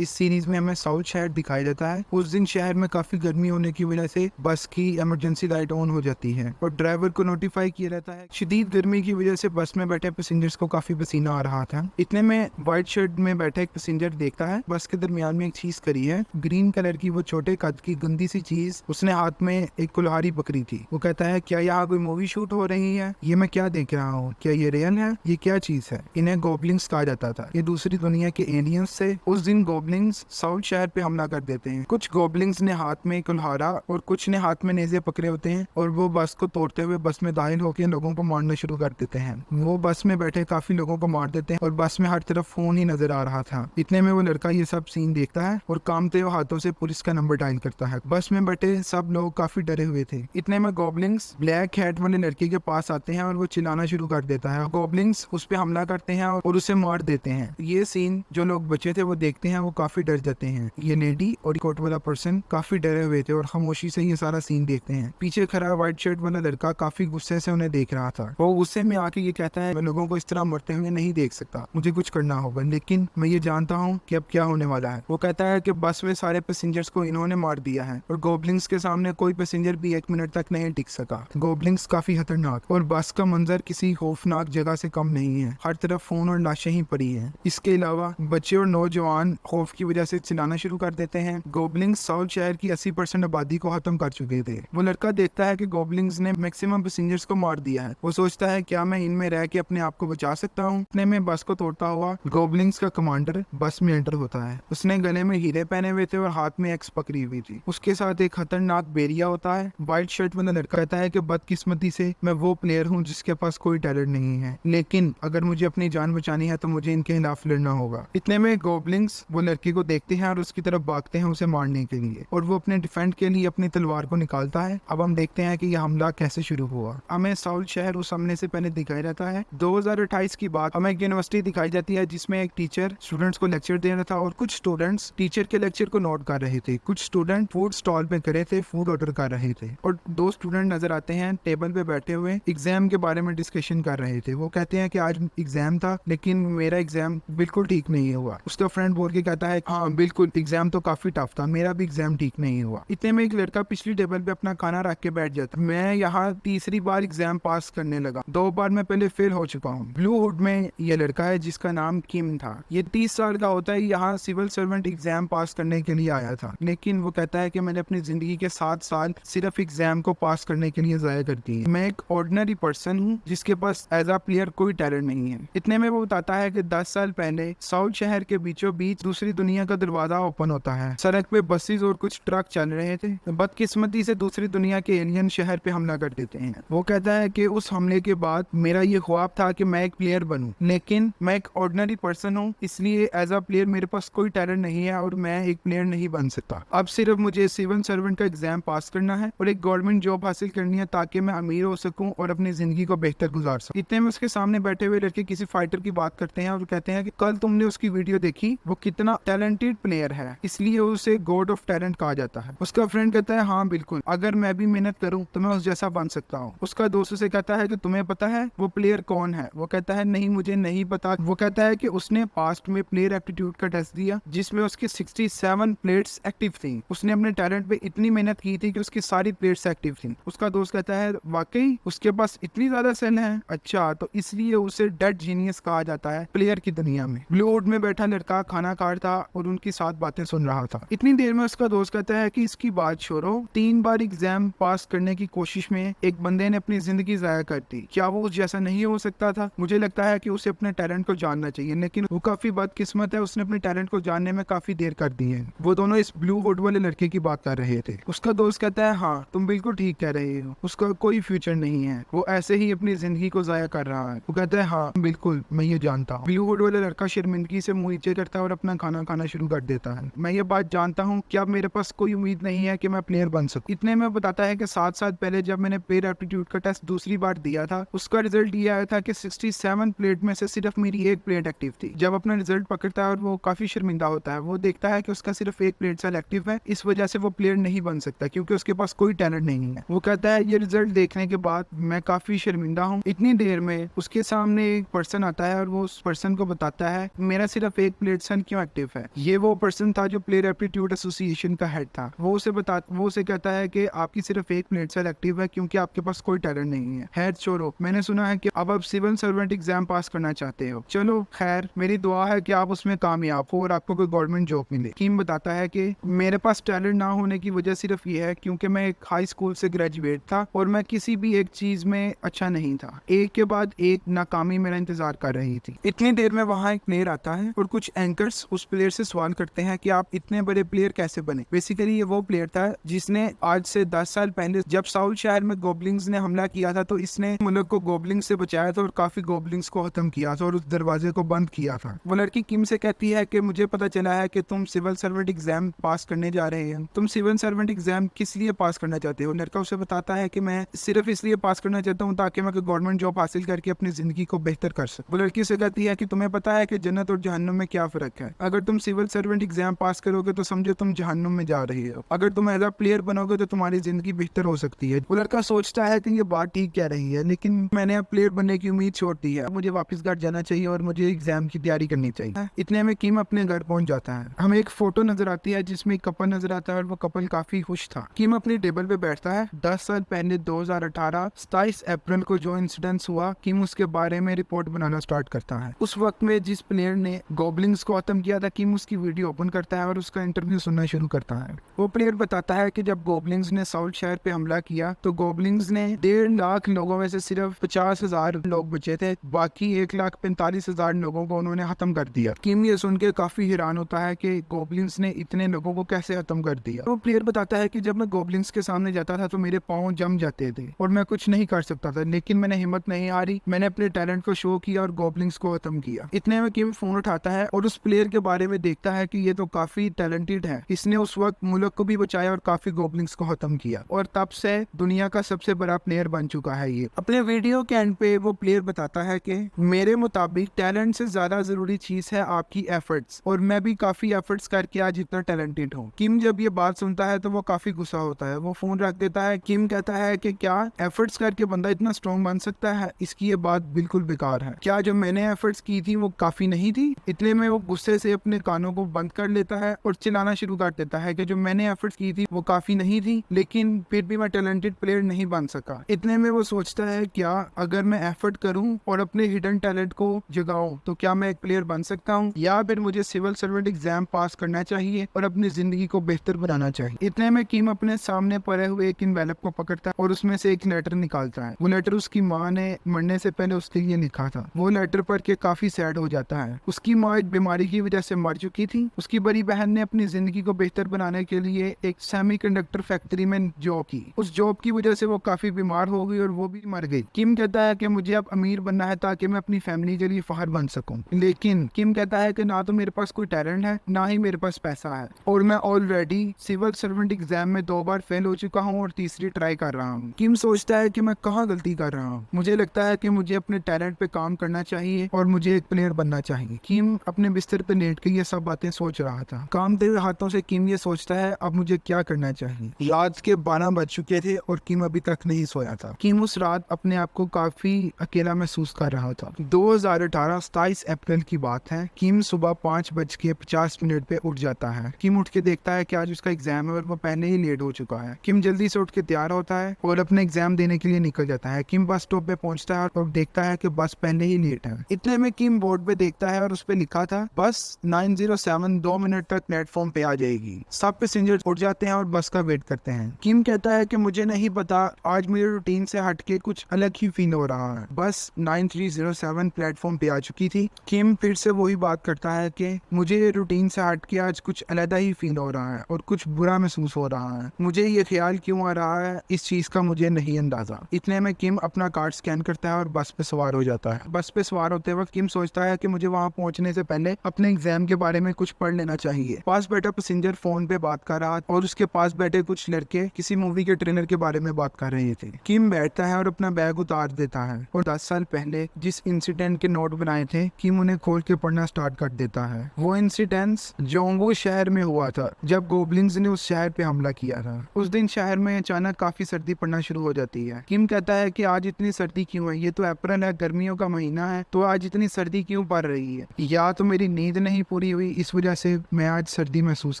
इस सीरीज में हमें साउथ शहर दिखाया जाता है। उस दिन शहर में काफी गर्मी होने की वजह से बस की इमरजेंसी लाइट ऑन हो जाती है और ड्राइवर को नोटिफाई किया जाता है। शदीद गर्मी की वजह से बस में बैठे पैसेंजर्स को काफी पसीना आ रहा था। इतने में व्हाइट शर्ट में बैठा एक पैसेंजर देखता है बस के दरमियान में एक चीज करी है, ग्रीन कलर की वो छोटे कद की गंदी सी चीज। उसने हाथ में एक कुल्हाड़ी पकड़ी थी। वो कहता है क्या यहाँ कोई मूवी शूट हो रही है? ये मैं क्या देख रहा हूँ? क्या ये रियल है? ये क्या चीज है? इन्हें गॉबलिंग्स कहा जाता था। ये दूसरी दुनिया के एलियंस से। उस दिन गॉबलिंग्स साउथ शहर पे हमला कर देते हैं। कुछ गॉबलिंग्स ने हाथ में कुल्हाड़ा और कुछ ने हाथ में नेज़े पकड़े होते हैं और वो बस को तोड़ते हुए बस में दाखिल होकर लोगों को मारना शुरू कर देते हैं। वो बस में बैठे काफी लोगों को मार देते हैं और बस में हर तरफ फोन ही नजर आ रहा था। इतने में वो लड़का ये सब सीन देखता है और कांपते हुए हाथों से पुलिस का नंबर डायल करता है। बस में बैठे सब लोग काफी डरे हुए थे। इतने में गॉबलिंग्स ब्लैक हैट वाले लड़के के पास आते हैं और वो चिल्लाना शुरू कर देता है। गॉबलिंग्स उस पे हमला करते हैं और उसे मार देते हैं। ये सीन जो लोग बचे थे वो देखते हैं, वो काफी डर जाते हैं। ये लेडी और कोट वाला पर्सन काफी डरे हुए थे और खामोशी से ये सारा सीन देखते हैं। पीछे खड़ा व्हाइट शर्ट वाला लड़का काफी गुस्से से उन्हें देख रहा था। वो गुस्से में आके ये कहता है मैं लोगों को इस तरह मरते हुए नहीं देख सकता, मुझे कुछ करना होगा, लेकिन मैं ये जानता हूँ कि अब क्या होने वाला है। वो कहता है कि बस में सारे पैसेंजर्स को इन्होंने मार दिया है और गॉबलिंग्स के सामने कोई पैसेंजर भी 1 मिनट तक नहीं टिक सका। गॉबलिंग्स काफी खतरनाक और बस का मंजर किसी खौफनाक जगह से कम नहीं है। हर तरफ फोन और लाशें ही पड़ी है। इसके अलावा बच्चे और नौजवान खौफ की वजह से चिल्लाना शुरू कर देते हैं। गॉबलिंग्स साउथ शहर की 80% आबादी को खत्म कर चुके थे। वो लड़का देखता है कि गॉबलिंग्स ने मैक्सिमम पैसेंजर्स को मार दिया है। वो सोचता है क्या मैं इनमें रह के अपने आप को बचा सकता हूँ? इतने में बस को तोड़ता हुआ गॉबलिंग्स का कमांडर बस में एंटर होता है। उसने गले में हीरे पहने हुए थे और हाथ में एक्स पकड़ी हुई थी। उसके साथ एक खतरनाक बेरिया होता है। व्हाइट शर्ट वाला लड़का कहता है कि बदकिस्मती से मैं वो प्लेयर हूँ जिसके पास कोई टैलेंट नहीं है, लेकिन अगर मुझे अपनी जान बचानी है तो मुझे इनके खिलाफ लड़ना होगा। इतने में गॉबलिंग्स वो लड़की को देखते हैं और उसकी तरफ भागते हैं उसे मारने के लिए, और वो अपने डिफेंड के लिए अपनी तलवार को निकालता है। अब हम देखते हैं कि यह हमला कैसे शुरू हुआ। हमें साउथ शहर उस हमले से पहले दिखाया जाता है। 2028 की बात हमें एक यूनिवर्सिटी दिखाई जाती है जिसमें एक टीचर स्टूडेंट्स को लेक्चर दे रहा था और कुछ स्टूडेंट्स टीचर के लेक्चर को नोट कर रहे थे। कुछ स्टूडेंट फूड स्टॉल पे खड़े थे, फूड ऑर्डर कर रहे थे, और 2 स्टूडेंट नजर आते हैं टेबल पे बैठे हुए एग्जाम के बारे में डिस्कशन कर रहे थे। वो कहते हैं कि आज एग्जाम था लेकिन मेरा एग्जाम बिल्कुल ठीक नहीं हुआ। उसका फ्रेंड बोल के कहता है हाँ बिल्कुल एग्जाम तो काफी टफ था, मेरा भी एग्जाम ठीक नहीं हुआ। इतने में एक लड़का पिछली टेबल पे अपना खाना रख के बैठ जाता। मैं यहाँ तीसरी बार एग्जाम पास करने लगा, 2 बार मैं पहले फेल हो चुका हूँ। ब्लू हुड में ये लड़का है जिसका नाम किम था। ये 30 साल का होता है। यहाँ सिविल सर्वेंट एग्जाम पास करने के लिए आया था, लेकिन वो कहता है कि मैंने अपनी जिंदगी के 7 साल सिर्फ एग्जाम को पास करने के लिए जाया कर दिए। मैं एक ऑर्डिनरी पर्सन हूँ जिसके पास एज अ प्लेयर कोई टैलेंट नहीं है। इतने में वो बताता है कि 10 साल पहले साउथ शहर के बीचों बीच दूसरी दुनिया का दरवाजा ओपन होता है। सड़क पे बसेस और कुछ ट्रक चल रहे थे। बदकिस्मती से दूसरी दुनिया के एलियन शहर पे हमला कर देते हैं। वो कहता है कि उस हमले के बाद मेरा ये ख्वाब था कि मैं एक प्लेयर बनूं, लेकिन मैं एक ऑर्डिनरी पर्सन हूँ, इसलिए एज अ प्लेयर मेरे पास कोई टैलेंट नहीं है और मैं एक प्लेयर नहीं बन सकता। अब सिर्फ मुझे सिविल सर्वेंट का एग्जाम पास करना है और एक गवर्नमेंट जॉब हासिल करनी है ताकि मैं अमीर हो सकूं और अपनी जिंदगी को बेहतर गुजार सकूं। इतने में उसके सामने बैठे हुए लड़के किसी फाइटर की बात करते हैं और कहते हैं कि कल तुमने उसकी वीडियो देखी, वो कितना टैलेंटेड प्लेयर है, इसलिए उसे गॉड ऑफ टैलेंट कहा जाता है। उसका फ्रेंड कहता है हाँ बिल्कुल, अगर मैं भी मेहनत करूं तो मैं उस जैसा बन सकता हूँ। उसका दोस्त उसे कहता है कि तुम्हें पता है वो प्लेयर कौन है? वो कहता है नहीं मुझे नहीं पता। वो कहता है कि उसने पास्ट में प्लेयर एप्टीट्यूड का टेस्ट दिया जिसमें उसकी 67 प्लेट्स एक्टिव थी। उसने अपने टैलेंट पे इतनी मेहनत की थी कि उसकी सारी प्लेट्स एक्टिव थी। उसका दोस्त कहता है वाकई उसके पास इतनी ज्यादा सेल है? अच्छा, तो इसलिए उसे डेड जीनियस कहा जाता है प्लेयर की दुनिया में। ब्लू हुड में बैठा लड़का खाना खा रहा था और उनकी साथ बातें सुन रहा था। इतनी देर में उसका दोस्त कहता है कि इसकी बात छोड़ो, 3 बार एग्जाम पास करने की कोशिश में एक बंदे ने अपनी जिंदगी जाया कर दी। क्या वो उस जैसा नहीं हो सकता था? मुझे लगता है कि उसे अपने टैलेंट को जानना चाहिए, लेकिन वो काफी बदकिस्मत है, उसने अपने टैलेंट को जानने में काफी देर कर दी है। वो दोनों इस ब्लू हुड वाले लड़के की बात कर रहे थे। उसका दोस्त कहता है हाँ तुम बिल्कुल ठीक कह रहे हो, उसका कोई फ्यूचर नहीं है, वो ऐसे ही अपनी जिंदगी को जाया कर रहा है। वो कहता है हाँ बिल्कुल मैं ये जानता हूँ। ब्लू हुड वाला लड़का शर्मिंदगी से मुंह नीचे करता है और अपना खाना खाना शुरू कर देता है। मैं ये बात जानता हूँ कि अब मेरे पास कोई उम्मीद नहीं है कि मैं प्लेयर बन सकूं। इतने में बताता है कि 7 साल पहले जब मैंने प्लेयर एप्टीट्यूड का टेस्ट दूसरी बार दिया था, उसका रिजल्ट ये आया था कि 67 प्लेट में से सिर्फ मेरी 1 प्लेट एक्टिव थी। जब अपना रिजल्ट पकड़ता है और वो काफी शर्मिंदा होता है, वो देखता है कि उसका सिर्फ 1 प्लेट सेल एक्टिव है, इस वजह से वो प्लेयर नहीं बन सकता क्योंकि उसके पास कोई टैलेंट नहीं है। वो कहता है ये रिजल्ट देखने के बाद मैं काफी शर्मिंदा हूँ। इतनी देर में उसके सामने एक पर्सन आता है और वो उस पर्सन को बताता है मेरा सिर्फ 1 प्लेट सेल क्यों एक्टिव आसिफ है, ये वो पर्सन था जो प्लेयर एप्टीट्यूड एसोसिएशन का हेड था। वो उसे कहता है कि आपकी सिर्फ एक प्लेयर सेलेक्टिव है क्योंकि आपके पास कोई टैलेंट नहीं है। खैर छोड़ो, मैंने सुना है कि अब आप सिविल सर्वेंट एग्जाम पास करना चाहते हो। चलो खैर, मेरी दुआ है कि आप उसमें कामयाब हो और आपको कोई गवर्नमेंट जॉब मिले। किम बताता है कि मेरे पास टैलेंट ना होने की वजह सिर्फ ये है क्योंकि मैं एक हाई स्कूल से ग्रेजुएट था और मैं किसी भी एक चीज में अच्छा नहीं था। एक के बाद एक नाकामी मेरा इंतजार कर रही थी। इतनी देर में वहाँ एक प्लेयर आता है और कुछ एंकर्स उस प्लेयर से सवाल करते हैं कि आप इतने बड़े प्लेयर कैसे बने। बेसिकली ये वो प्लेयर था जिसने आज से 10 साल पहले जब साउल शहर में गोबलिंग्स ने हमला किया था तो इसने मुल्क को गोबलिंग्स से बचाया था और काफी गोबलिंग्स को खत्म किया था और उस दरवाजे को बंद किया था। वो लड़की किम से कहती है कि मुझे पता चला है कि तुम सिविल सर्वेंट एग्जाम पास करने जा रहे हैं। तुम सिविल सर्वेंट एग्जाम किस लिए पास करना चाहते हो? लड़का उसे बताता है कि मैं सिर्फ इसलिए पास करना चाहता हूँ ताकि मैं गवर्नमेंट जॉब हासिल करके अपनी जिंदगी को बेहतर कर सकूं। वो लड़की से कहती है कि तुम्हें पता है कि जन्नत और जहन्नुम में क्या फर्क है? अगर तुम सिविल सर्वेंट एग्जाम पास करोगे तो समझो तुम जहन्नुम में जा रही हो, अगर तुम एज अ प्लेयर बनोगे तो तुम्हारी जिंदगी बेहतर हो सकती है। वो लड़का सोचता है कि ये बात ठीक कह रही है, लेकिन मैंने अब प्लेयर बनने की उम्मीद छोड़ दी है। मुझे वापस घर जाना चाहिए और मुझे एग्जाम की तैयारी करनी चाहिए। इतने में किम अपने घर पहुंच जाता है। हमें एक फोटो नजर आती है जिसमें एक कपल नजर आता है और वो कपल काफी खुश था। किम अपनी टेबल पे बैठता है। 10 साल पहले 2018 27 अप्रैल को जो इंसिडेंट हुआ, किम उसके बारे में रिपोर्ट बनाना स्टार्ट करता है। उस वक्त में जिस प्लेयर ने गोबलिंग्स को खत्म किया था, किम उसकी वीडियो ओपन करता है और उसका इंटरव्यू सुनना शुरू करता है। वो प्लेयर बताता है कि जब गोबलिंग्स ने साउथ शहर पे हमला किया तो गोबलिंग्स ने 1.5 लाख लोगों में से सिर्फ 50,000 लोग बचे थे, बाकी 1,45,000 लोगों को उन्होंने खत्म कर दिया। किम ये सुन के काफी हैरान होता है कि गोबलिंग्स ने इतने लोगों को कैसे खत्म कर दिया। वो प्लेयर बताता है कि जब मैं गोबलिंग्स के सामने जाता था तो मेरे पाँव जम जाते थे और मैं कुछ नहीं कर सकता था, लेकिन मैंने हिम्मत नहीं हारी, मैंने अपने टैलेंट को शो किया और गोबलिंग्स को खत्म किया। इतने में किम फोन उठाता है और उस प्लेयर के बारे में देखता है कि ये तो काफी टैलेंटेड है, इसने उस वक्त मुल्क को भी बचाया और काफी गोबलिंग्स को खत्म किया और तब से दुनिया का सबसे बड़ा प्लेयर बन चुका है ये। अपने वीडियो के एंड पे वो प्लेयर बताता है कि मेरे मुताबिक टैलेंट से ज्यादा जरूरी चीज है आपकी एफर्ट्स, और मैं भी काफी एफर्ट्स करके आज इतना टैलेंटेड हूँ। किम जब ये बात सुनता है तो वो काफी गुस्सा होता है, वो फोन रख देता है। किम कहता है कि क्या एफर्ट्स करके बंदा इतना स्ट्रॉन्ग बन सकता है? इसकी ये बात बिल्कुल बेकार है। क्या जो मैंने एफर्ट्स की थी वो काफी नहीं थी? इतने में वो गुस्से से अपने कानों को बंद कर लेता है और चिल्लाना शुरू कर देता है कि जो मैंने एफर्ट्स की थी वो काफी नहीं थी, लेकिन फिर भी मैं टैलेंटेड प्लेयर नहीं बन सका। इतने में वो सोचता है क्या अगर मैं एफर्ट करूं और अपने हिडन टैलेंट को जगाऊं तो क्या मैं एक प्लेयर बन सकता हूं, या फिर मुझे सिविल सर्वेंट एग्जाम पास करना चाहिए और अपनी जिंदगी को बेहतर बनाना चाहिए। इतने में किम अपने सामने पड़े हुए एक एनवेलप को पकड़ता है और उसमें से एक लेटर निकालता है। वो लेटर उसकी माँ ने मरने से पहले उसके लिए लिखा था। वो लेटर पढ़ के काफी सैड हो जाता है। उसकी माँ एक बीमारी की वजह से मर चुकी थी। उसकी बड़ी बहन ने अपनी जिंदगी को बेहतर बनाने के लिए एक सेमीकंडक्टर फैक्ट्री में जॉब की। उस जॉब की वजह से वो काफी बीमार हो गई और वो भी मर गई। किम कहता है कि मुझे अब अमीर बनना है ताकि मैं अपनी फैमिली के लिए फखर बन सकूं, लेकिन किम कहता है कि ना तो मेरे पास कोई टैलेंट है ना ही मेरे पास पैसा है, और मैं ऑलरेडी सिविल सर्वेंट एग्जाम में 2 बार फेल हो चुका हूं और तीसरी ट्राई कर रहा हूं। किम सोचता है कि मैं कहाँ गलती कर रहा हूँ। मुझे लगता है कि मुझे अपने टैलेंट पे काम करना चाहिए और मुझे एक प्लेयर बनना चाहिए। किम अपने बिस्तर पे लेट के ये सब बातें सोच रहा था। कामते हुए हाथों से किम ये सोचता है अब मुझे क्या करना चाहिए। रात के 12 बज चुके थे और किम अभी तक नहीं सोया था। किम उस रात अपने आप को काफी अकेला महसूस कर रहा था। 2018 27 अप्रैल की बात है। किम सुबह 5:50 पे उठ जाता है। किम उठ के देखता है कि आज उसका एग्जाम है और वो पहले ही लेट हो चुका है। किम जल्दी से उठ के तैयार होता है और अपने एग्जाम देने के लिए निकल जाता है। किम बस स्टॉप पे पहुंचता है और देखता है कि बस पहले ही लेट है। इतने में किम बोर्ड पे देखता है और उस पे लिखा था बस 907 2 मिनट तक प्लेटफॉर्म पे आ जाएगी। सब पैसेंजर्स उठ जाते हैं और बस का वेट करते हैं। किम कहता है कि मुझे नहीं पता, आज मेरे रूटीन से हटके कुछ अलग ही फील हो रहा है। बस 9307 प्लेटफॉर्म पे आ चुकी थी। किम फिर से वही बात करता है कि मुझे रूटीन से हटके आज कुछ अलग ही फील हो रहा है और कुछ बुरा महसूस हो रहा है। मुझे ये ख्याल क्यों आ रहा है, इस चीज का मुझे नहीं अंदाजा। इतने में किम अपना कार्ड स्कैन करता है और बस पे सवार हो जाता है। बस पे सवार होते वक्त किम सोचता है कि मुझे वहां पहुंचने से पहले अपने एग्जाम के बारे में कुछ पढ़ लेना चाहिए। पास बैठा पैसेंजर फोन पे बात कर रहा और उसके पास बैठे कुछ लड़के किसी मूवी के ट्रेलर के बारे में बात कर रहे थे। किम बैठता है और अपना बैग उतार देता है और 10 साल पहले जिस इंसिडेंट के नोट बनाए थे किम उन्हें खोल के पढ़ना स्टार्ट कर देता है। वो इंसिडेंट्स जोंगो शहर में हुआ था जब गोबलिंग्स ने उस शहर पे हमला किया था। उस दिन शहर में अचानक काफी सर्दी पड़ना शुरू हो जाती है। किम कहता है कि आज इतनी सर्दी क्यों है, ये तो अप्रैल है, गर्मियों का महीना है, तो आज इतनी सर्दी क्यों पड़ रही है? या तो मेरी नींद नहीं पूरी हुई, इस वजह से मैं आज सर्दी महसूस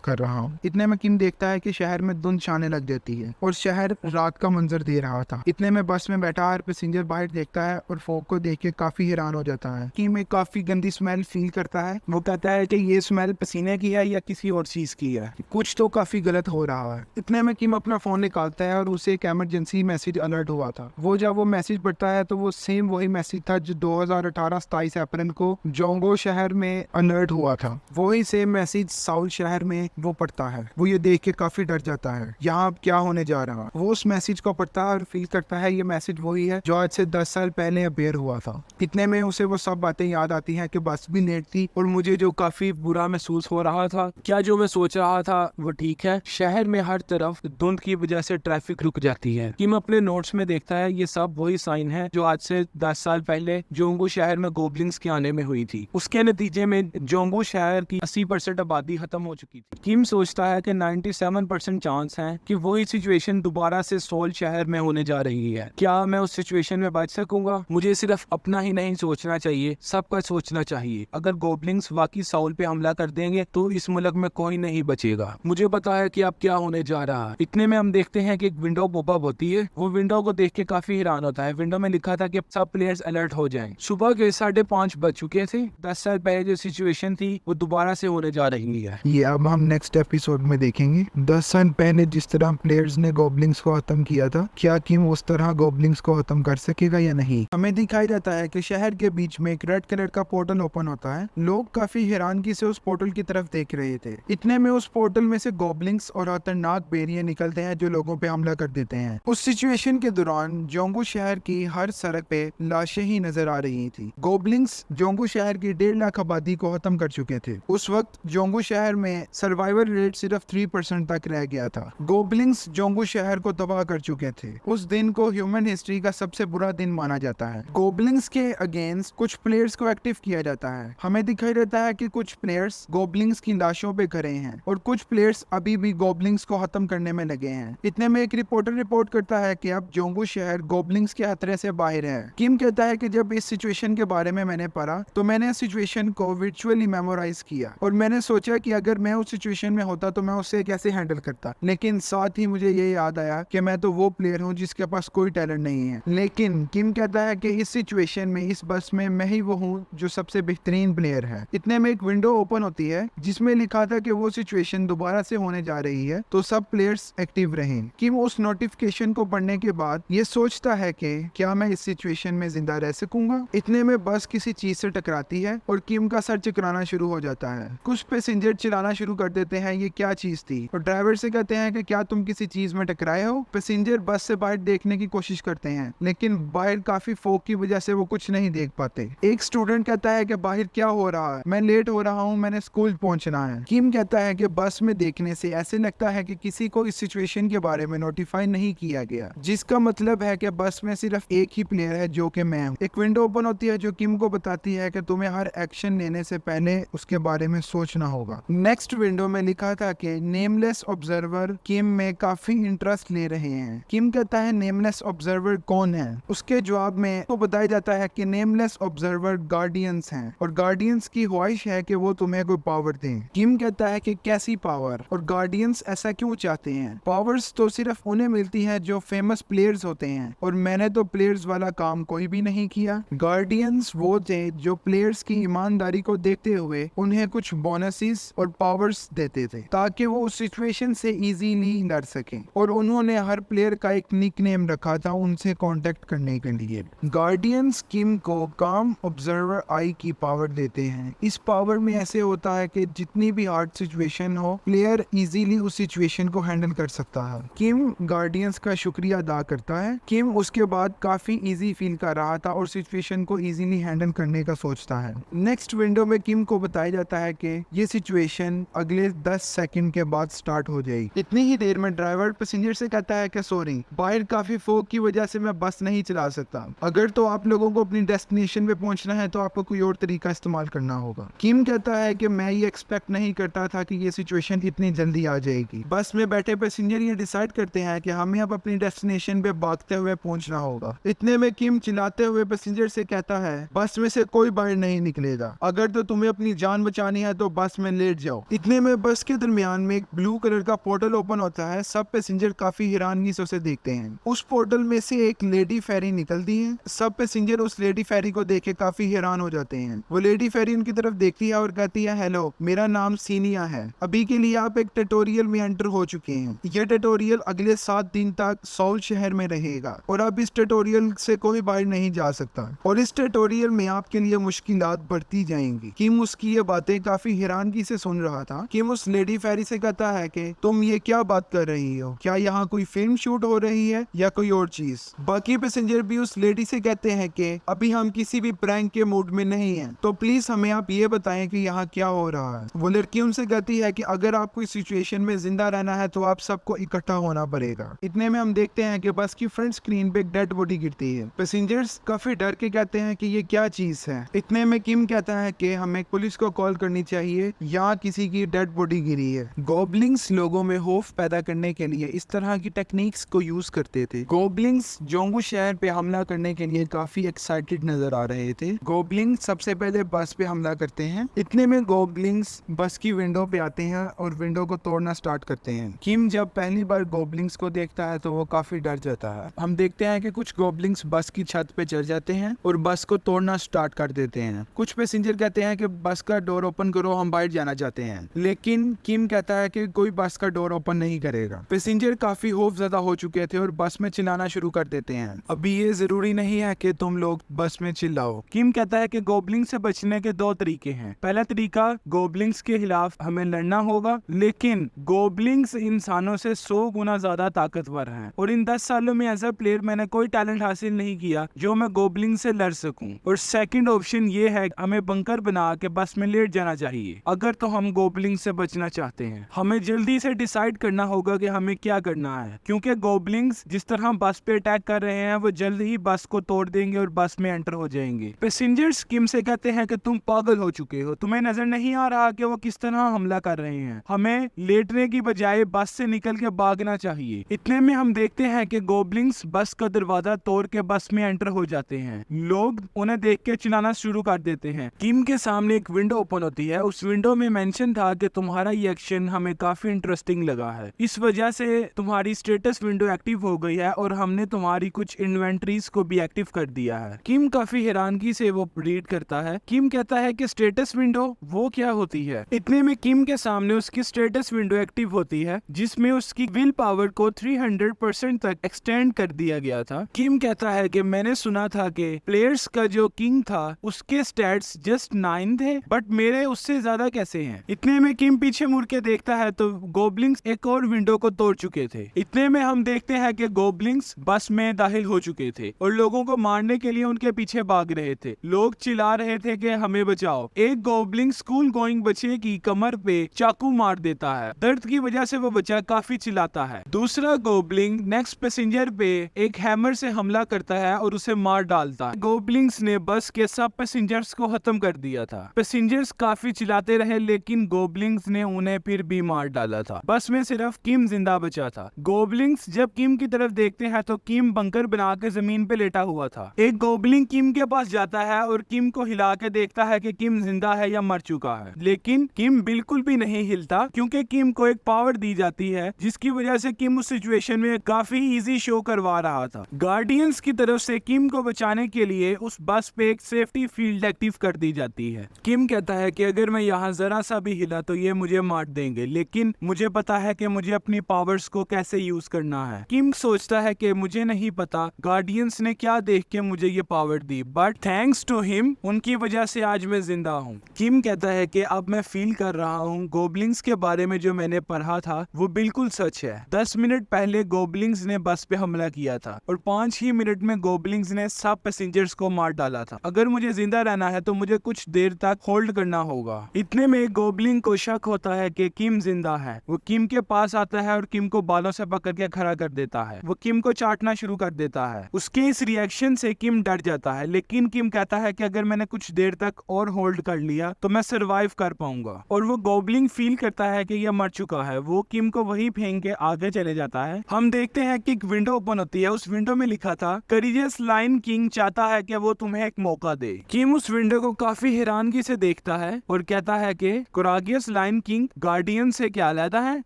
कर रहा हूँ। इतने में किम देखता है कि शहर में धुंध छाने लग जाती है और शहर रात का मंजर दे रहा था। इतने में बस में बैठा हर पैसेंजर बाहर देखता है और फॉग को देख के काफी हैरान हो जाता है। किम एक काफी गंदी स्मेल फील करता है। वो कहता है कि ये स्मेल पसीने की है या किसी और चीज की है, कुछ तो काफी गलत हो रहा है। इतने में किम अपना फोन निकालता है और उसे एक इमरजेंसी मैसेज अलर्ट हुआ था। वो जब वो मैसेज पढ़ता है तो वो सेम वही मैसेज था जो 2018 27 अप्रैल को जोंगो शहर में अलर्ट हुआ था। वही सेम मैसेज साउल शहर में वो पढ़ता है। वो ये देख के काफी डर जाता है, यहाँ अब क्या होने जा रहा है। वो उस मैसेज को पढ़ता है और फील करता है ये मैसेज वही है जो आज से 10 साल पहले अपेयर हुआ था। इतने में उसे वो सब बातें याद आती हैं कि बस भी लेट थी और मुझे जो काफी बुरा महसूस हो रहा था, क्या जो मैं सोच रहा था वो ठीक है। शहर में हर तरफ धुंध की वजह से ट्रैफिक रुक जाती है। किम अपने नोट्स में देखता है ये सब वही साइन है जो आज से 10 साल पहले जोंगो शहर में गोबलिंग्स के आने में हुई थी। उसके नतीजे में जोंगो शहर की 80% आबादी खत्म हो चुकी थी। किम सोचता है कि 97% चांस है कि वही सिचुएशन दोबारा से सोल शहर में होने जा रही है। क्या मैं उस सिचुएशन में बच सकूंगा? मुझे सिर्फ अपना ही नहीं सोचना चाहिए, सबका सोचना चाहिए। अगर गोबलिंग्स वाकई साउल पे हमला कर देंगे तो इस मुल्क में कोई नहीं बचेगा। मुझे पता है कि अब क्या होने जा रहा है। इतने में हम देखते हैं कि एक विंडो पॉपअप होती है। वो विंडो को देख के काफी हैरान होता है। विंडो में लिखा था कि सब प्लेयर्स अलर्ट हो जाएं। सुबह के 5:30 बज चुके थे। 10 साल पहले जो सिचुएशन थी वो दोबारा से होने जा रही है। ये अब हम नेक्स्ट एपिसोड में देखेंगे। 10 साल पहले जिस तरह प्लेयर्स ने गोबलिंग्स को खत्म किया था, क्या किम उस तरह गोबलिंग्स को खत्म कर सकेगा या नहीं। हमें दिखाई देता है कि शहर के बीच में एक रेड कलर का पोर्टल ओपन होता है। लोग काफी हैरानगी से उस पोर्टल की तरफ देख रहे थे। इतने में उस पोर्टल में से गोबलिंग्स और खतरनाक बेरिये निकलते हैं जो लोगों पे हमला कर देते हैं। उस सिचुएशन के दौरान जोंगू शहर की हर सड़क पे लाशें ही नजर आ रही थी। गोबलिंग्स जोंगू शहर की 1.5 लाख आबादी को खत्म कर चुके थे। उस वक्त जोंगू शहर में सर्वाइवल रेट सिर्फ 3% तक रह गया था। गोबलिंग्स जोंगू शहर को तबाह कर चुके थे। उस दिन को ह्यूमन हिस्ट्री का सबसे बुरा दिन माना जाता है। गोबलिंग्स के अगेंस्ट कुछ प्लेयर्स को एक्टिव किया जाता है। हमें दिखाई देता है कि कुछ प्लेयर्स गोबलिंग्स की लाशों पे खड़े हैं और कुछ प्लेयर्स अभी भी गोबलिंग्स को खत्म करने में लगे हैं। इतने में एक रिपोर्टर रिपोर्ट करता है कि अब जोंगू शहर गोबलिंग्स के खतरे से बाहर है। किम कहता है कि जब इस सिचुएशन के बारे में मैंने पढ़ा तो मैंने सिचुएशन को वर्चुअली मेमोराइज किया और मैंने सोचा कि अगर मैं उस सिचुएशन में होता तो मैं उसे कैसे हैंडल करता। लेकिन साथ ही मुझे ये याद आया कि मैं तो वो प्लेयर हूँ जिसके पास कोई टैलेंट नहीं है। लेकिन किम कहता है कि इस सिचुएशन में इस बस में मैं ही वो हूँ जो सबसे बेहतरीन प्लेयर है। इतने में एक विंडो ओपन होती है जिसमें लिखा था कि वो सिचुएशन दोबारा से होने जा रही है तो सब प्लेयर्स एक्टिव रहें। किम उस नोटिफिकेशन को पढ़ने के बाद ये सोचता है कि क्या मैं इस सिचुएशन में जिंदा रह सकूंगा। इतने में बस किसी चीज से टकराती है और किम का सर चकराना शुरू हो जाता है। कुछ पैसेंजर चिल्लाना शुरू कर देते हैं ये क्या चीज थी और ड्राइवर से कहते हैं कि क्या तुम किसी चीज में टकराए हो। पैसेंजर बस से बाहर देखने की कोशिश करते हैं लेकिन बाहर काफी फोग की वजह से वो कुछ नहीं देख पाते। एक स्टूडेंट कहता है कि बाहर क्या हो रहा है, मैं लेट हो रहा हूँ, मैंने स्कूल पहुंचना है। किम कहता है कि बस में देखने से ऐसे लगता है कि किसी को इस सिचुएशन के बारे में नोटिफाई नहीं किया गया, जिसका मतलब है कि बस में सिर्फ एक ही प्लेयर है जो कि मैं हूं। एक विंडो ओपन होती है जो किम को बताती है कि तुम्हें हर एक्शन लेने से पहले उसके बारे में सोचना होगा। नेक्स्ट विंडो में लिखा था कि नेमलेस ऑब्जर्वर किम में काफी इंटरेस्ट ले रहे हैं। किम कहता है नेमलेस ऑब्जर्वर कौन है। उसके जवाब में तो बताया जाता है कि नेमलेस ऑब्जर्वर गार्डियंस हैं और गार्डियंस की ख्वाहिश है कि वो तुम्हें कोई पावर दें। किम कहता है कि कैसी पावर और गार्डियंस ऐसा क्यों चाहते हैं। पावर्स तो सिर्फ उन्हें मिलती है जो फेमस प्लेयर्स होते हैं और मैंने तो प्लेयर्स वाला काम कोई भी नहीं किया। गार्डियंस वो थे जो प्लेयर्स की ईमानदारी को देखते हुए उन्हें कुछ बोनसेस और पावर्स देते थे ताकि वो उस सिचुएशन से इजीली लड़ सकें और उन्होंने हर प्लेयर का एक निकनेम रखा था उनसे कांटेक्ट करने के लिए। गार्डियंस किम को काम ऑब्जर्वर आई की पावर देते हैं। इस पावर में ऐसे होता है कि जितनी भी हार्ड सिचुएशन हो प्लेयर इजीली उस सिचुएशन को हैंडल कर सकता है। किम गार्डियंस का शुक्रिया अदा करता है। किम उसके बाद काफी इजी फील कर रहा था और सिचुएशन को इजीली हैंडल करने का सोचता है। नेक्स्ट विंडो में किम को बताया जाता है कि ये सिचुएशन अगले 10 सेकंड के बाद स्टार्ट हो जाएगी। इतनी ही देर में ड्राइवर पैसेंजर से कहता है कि सॉरी, बाहर काफी फोग की वजह से मैं बस नहीं चला सकता। अगर तो आप लोगों को अपनी डेस्टिनेशन पे पहुंचना है तो आपको कोई और तरीका इस्तेमाल करना होगा। किम कहता है कि मैं ये एक्सपेक्ट नहीं करता था कि ये सिचुएशन इतनी जल्दी आ जाएगी। बस में बैठे पैसेंजर ये डिसाइड करते हैं कि हमें अब अपनी डेस्टिनेशन पे भागते हुए पहुंचना होगा। इतने में किम चिल्लाते हुए पैसेंजर से कहता है बस में से कोई बाहर नहीं निकलेगा। अगर तो तुम्हें अपनी जान बचानी है तो बस में लेट जाओ। इतने में बस के दरमियान में एक ब्लू कलर का पोर्टल ओपन होता है। सब पैसेंजर काफी हैरानगी से उसे देखते हैं। उस पोर्टल में से एक लेडी फेरी निकलती है। सब पैसेंजर उस लेडी फेरी को देख के काफी हैरान हो जाते हैं। वो लेडी फेरी उनकी तरफ देखती है और कहती है, हेलो, मेरा नाम सीनिया है। अभी के लिए आप एक ट्यूटोरियल में एंटर हो चुके हैं। यह ट्यूटोरियल अगले 7 दिन तक सोल शहर में रहेगा और अब इस ट्यूटोरियल से कोई बाहर नहीं जा सकता और इस ट्यूटोरियल में आपके लिए मुश्किलात बढ़ती जाएंगी। किम उसकी ये बातें काफी हैरानगी से सुन रहा था। किम उस लेडी फेरी से कहता है कि तुम ये क्या बात कर रही हो? क्या यहाँ कोई फिल्म शूट हो रही है या कोई और चीज? बाकी पैसेंजर भी उस लेडी से कहते हैं कि अभी हम किसी भी प्रैंक के मूड में नहीं हैं, तो प्लीज हमें आप ये बताएं कि यहाँ क्या हो रहा है। वो लड़की उनसे कहती है कि अगर आपको इस सिचुएशन में जिंदा रहना है तो आप सबको इकट्ठा होना पड़ेगा। इतने में हम देखते हैं कि बस की फ्रंट स्क्रीन पे एक डेड बॉडी गिरती है। पैसेंजर्स काफी डर के कहते हैं कि ये क्या चीज है। इतने में किम कहता है कि हमें पुलिस को कॉल करनी चाहिए, यहाँ किसी की डेड बॉडी गिरी है। गॉबलिंग्स लोगों में खौफ पैदा करने के लिए इस तरह की टेक्निक्स को यूज करते थे। गॉबलिंग्स जोंगू शहर पे हमला करने के लिए काफी एक्साइटेड नजर आ रहे थे। गॉबलिंग्स सबसे पहले बस पे हमला करते हैं। इतने में गॉबलिंग्स बस की विंडो पे आते हैं और विंडो को तोड़ना स्टार्ट करते हैं। किम जब पहली बार गॉबलिंग्स को देखता है तो वो काफी डर जाता है। हम देखते हैं कि कुछ गॉबलिंग्स बस की छत पे चढ़ जाते हैं और बस को तोड़ना स्टार्ट कर देते हैं। कुछ पैसेंजर कहते हैं कि बस का डोर ओपन करो, हम बाहर जाना चाहते हैं, लेकिन किम कहता है कि कोई बस का डोर ओपन नहीं करेगा। पैसेंजर काफी खौफज़दा हो चुके थे और बस में चिल्लाना शुरू कर देते हैं। अभी ये जरूरी नहीं है कि तुम लोग बस में चिल्लाओ। किम कहता है कि गॉबलिंग से बचने के 2 तरीके हैं। पहला तरीका, गॉबलिंग्स के खिलाफ हमें लड़ना होगा, लेकिन गॉबलिंग्स इंसानों से 100 गुना ज्यादा ताकतवर हैं और इन 10 सालों में एज अ प्लेयर मैंने कोई टैलेंट हासिल नहीं किया जो मैं गॉबलिंग से लड़ सकूं। और सेकंड ऑप्शन ये है, हमें बंकर बना के बस में लेट जाना चाहिए अगर तो हम गॉबलिंग से बचना चाहते हैं। हमें जल्दी से डिसाइड करना होगा कि हमें क्या करना है, क्योंकि गॉबलिंग्स जिस तरह बस पे अटैक कर रहे हैं वो जल्द ही बस को तोड़ देंगे और बस में एंटर हो जाएंगे। पैसेंजर्स किम से कहते हैं कि तुम पागल हो चुके हो, तुम्हें नजर नहीं आ रहा कि वो किस तरह हमला कर रहे हैं। हमें लेटने की बजाय बस से निकल के भागना चाहिए। इतने में हम देखते हैं कि गॉबलिंग्स बस का दरवाजा तोड़ के बस में एंटर हो जाते हैं। लोग उन्हें देख के चिल्लाना शुरू कर देते हैं। किम के सामने एक विंडो ओपन होती है। उस विंडो में मेंशन था कि तुम्हारा ये एक्शन हमें काफी इंटरेस्टिंग लगा है, इस वजह से तुम्हारी स्टेटस विंडो एक्टिव हो गई है और हमने तुम्हारी कुछ इन्वेंटरीज को भी एक्टिव कर दिया है। किम काफी हैरानगी से वो रीड करता है। किम कहता है कि स्टेटस विंडो वो क्या होती है। इतने में किम के सामने उसकी स्टेटस विंडो एक्टिव होती है जिसमें उसकी विल पावर को 300% तक एक्सटेंड कर दिया गया था। किम कहता है कि मैंने सुना था कि प्लेयर्स का जो किंग था उसके स्टैट्स जस्ट 9 थे, बट मेरे उससे ज्यादा कैसे हैं। इतने में किम पीछे मुड़ के देखता है तो गॉबलिंग्स एक और विंडो को तोड़ चुके थे। इतने में हम देखते हैं कि गॉबलिंग्स बस में दाखिल हो चुके थे और लोगों को मारने के लिए उनके पीछे भाग रहे थे। लोग चिल्ला रहे थे कि हमें बचाओ। एक गॉबलिंग स्कूल गोइंग बच्चे की कमर पे चाकू मार देता है। दर्द की वजह से वो बच्चा काफी चिल्लाता है। दूसरा गॉबलिंग नेक्स्ट पैसेंजर पे एक हैमर से हमला करता है और उसे मार डालता है। गॉबलिंग्स ने बस के सब पैसेंजर्स को खत्म कर दिया था। पैसेंजर्स काफी चिल्लाते रहे लेकिन गॉबलिंग्स ने उन्हें फिर भी मार डाला था। बस में सिर्फ किम जिंदा बचा था। गॉबलिंग्स जब किम की तरफ देखते हैं तो किम बंकर बना के जमीन पे लेटा हुआ था। एक गॉबलिंग किम के पास जाता है और किम को हिला के देखता है कि किम जिंदा है या मर चुका है, लेकिन किम बिल्कुल भी नहीं हिलता क्योंकि किम को एक पावर दी जाती है जिसकी वजह से किम उस सिचुएशन में काफी इजी शो करवा रहा था। गार्डियंस की तरफ से किम को बचाने के लिए उस बस पे एक सेफ्टी फील्ड एक्टिव कर दी जाती है। किम कहता है कि अगर मैं यहाँ जरा सा भी हिला तो ये मुझे मार देंगे, लेकिन मुझे पता है कि मुझे अपनी पावर्स को कैसे यूज करना है। किम सोचता है कि मुझे नहीं पता गार्डियंस ने क्या देख के मुझे ये पावर दी, बट थैंक्स टू हिम उनकी वजह से आज मैं जिंदा हूँ। किम कहता है कि अब मैं फील कर रहा हूँ गॉबलिंग्स के बारे में जो मैंने पढ़ा था वो बिल्कुल सच है। 10 मिनट पहले गॉबलिंग्स ने बस पे हमला किया था और 5 ही मिनट में गॉबलिंग्स ने सब पैसेंजर्स को मार डाला था। अगर मुझे जिंदा रहना है तो मुझे कुछ देर तक होल्ड करना होगा। इतने में गॉबलिंग को शक होता है कि किम जिंदा है। वो किम के पास आता है और किम को बालों से पकड़ के खड़ा कर देता है। वो किम को चाटना शुरू कर देता है। उसके इस रिएक्शन से किम डर जाता है, लेकिन किम कहता है कि अगर मैंने कुछ देर तक और होल्ड कर लिया तो मैं सरवाइव कर पाऊंगा। और वो गॉबलिंग फील करता है कि यह मर चुका है। वो किम को वही फेंक के आगे चले जाता है। हम देखते हैं कि एक विंडो ओपन होती है। उस विंडो में लिखा था करेजियस लायन किंग चाहता है कि वो तुम्हें एक मौका दे। किम उस विंडो को काफी हैरानगी से देखता है और कहता है कि कोरागियस लायन किंग गार्डियन से क्या अलहदा है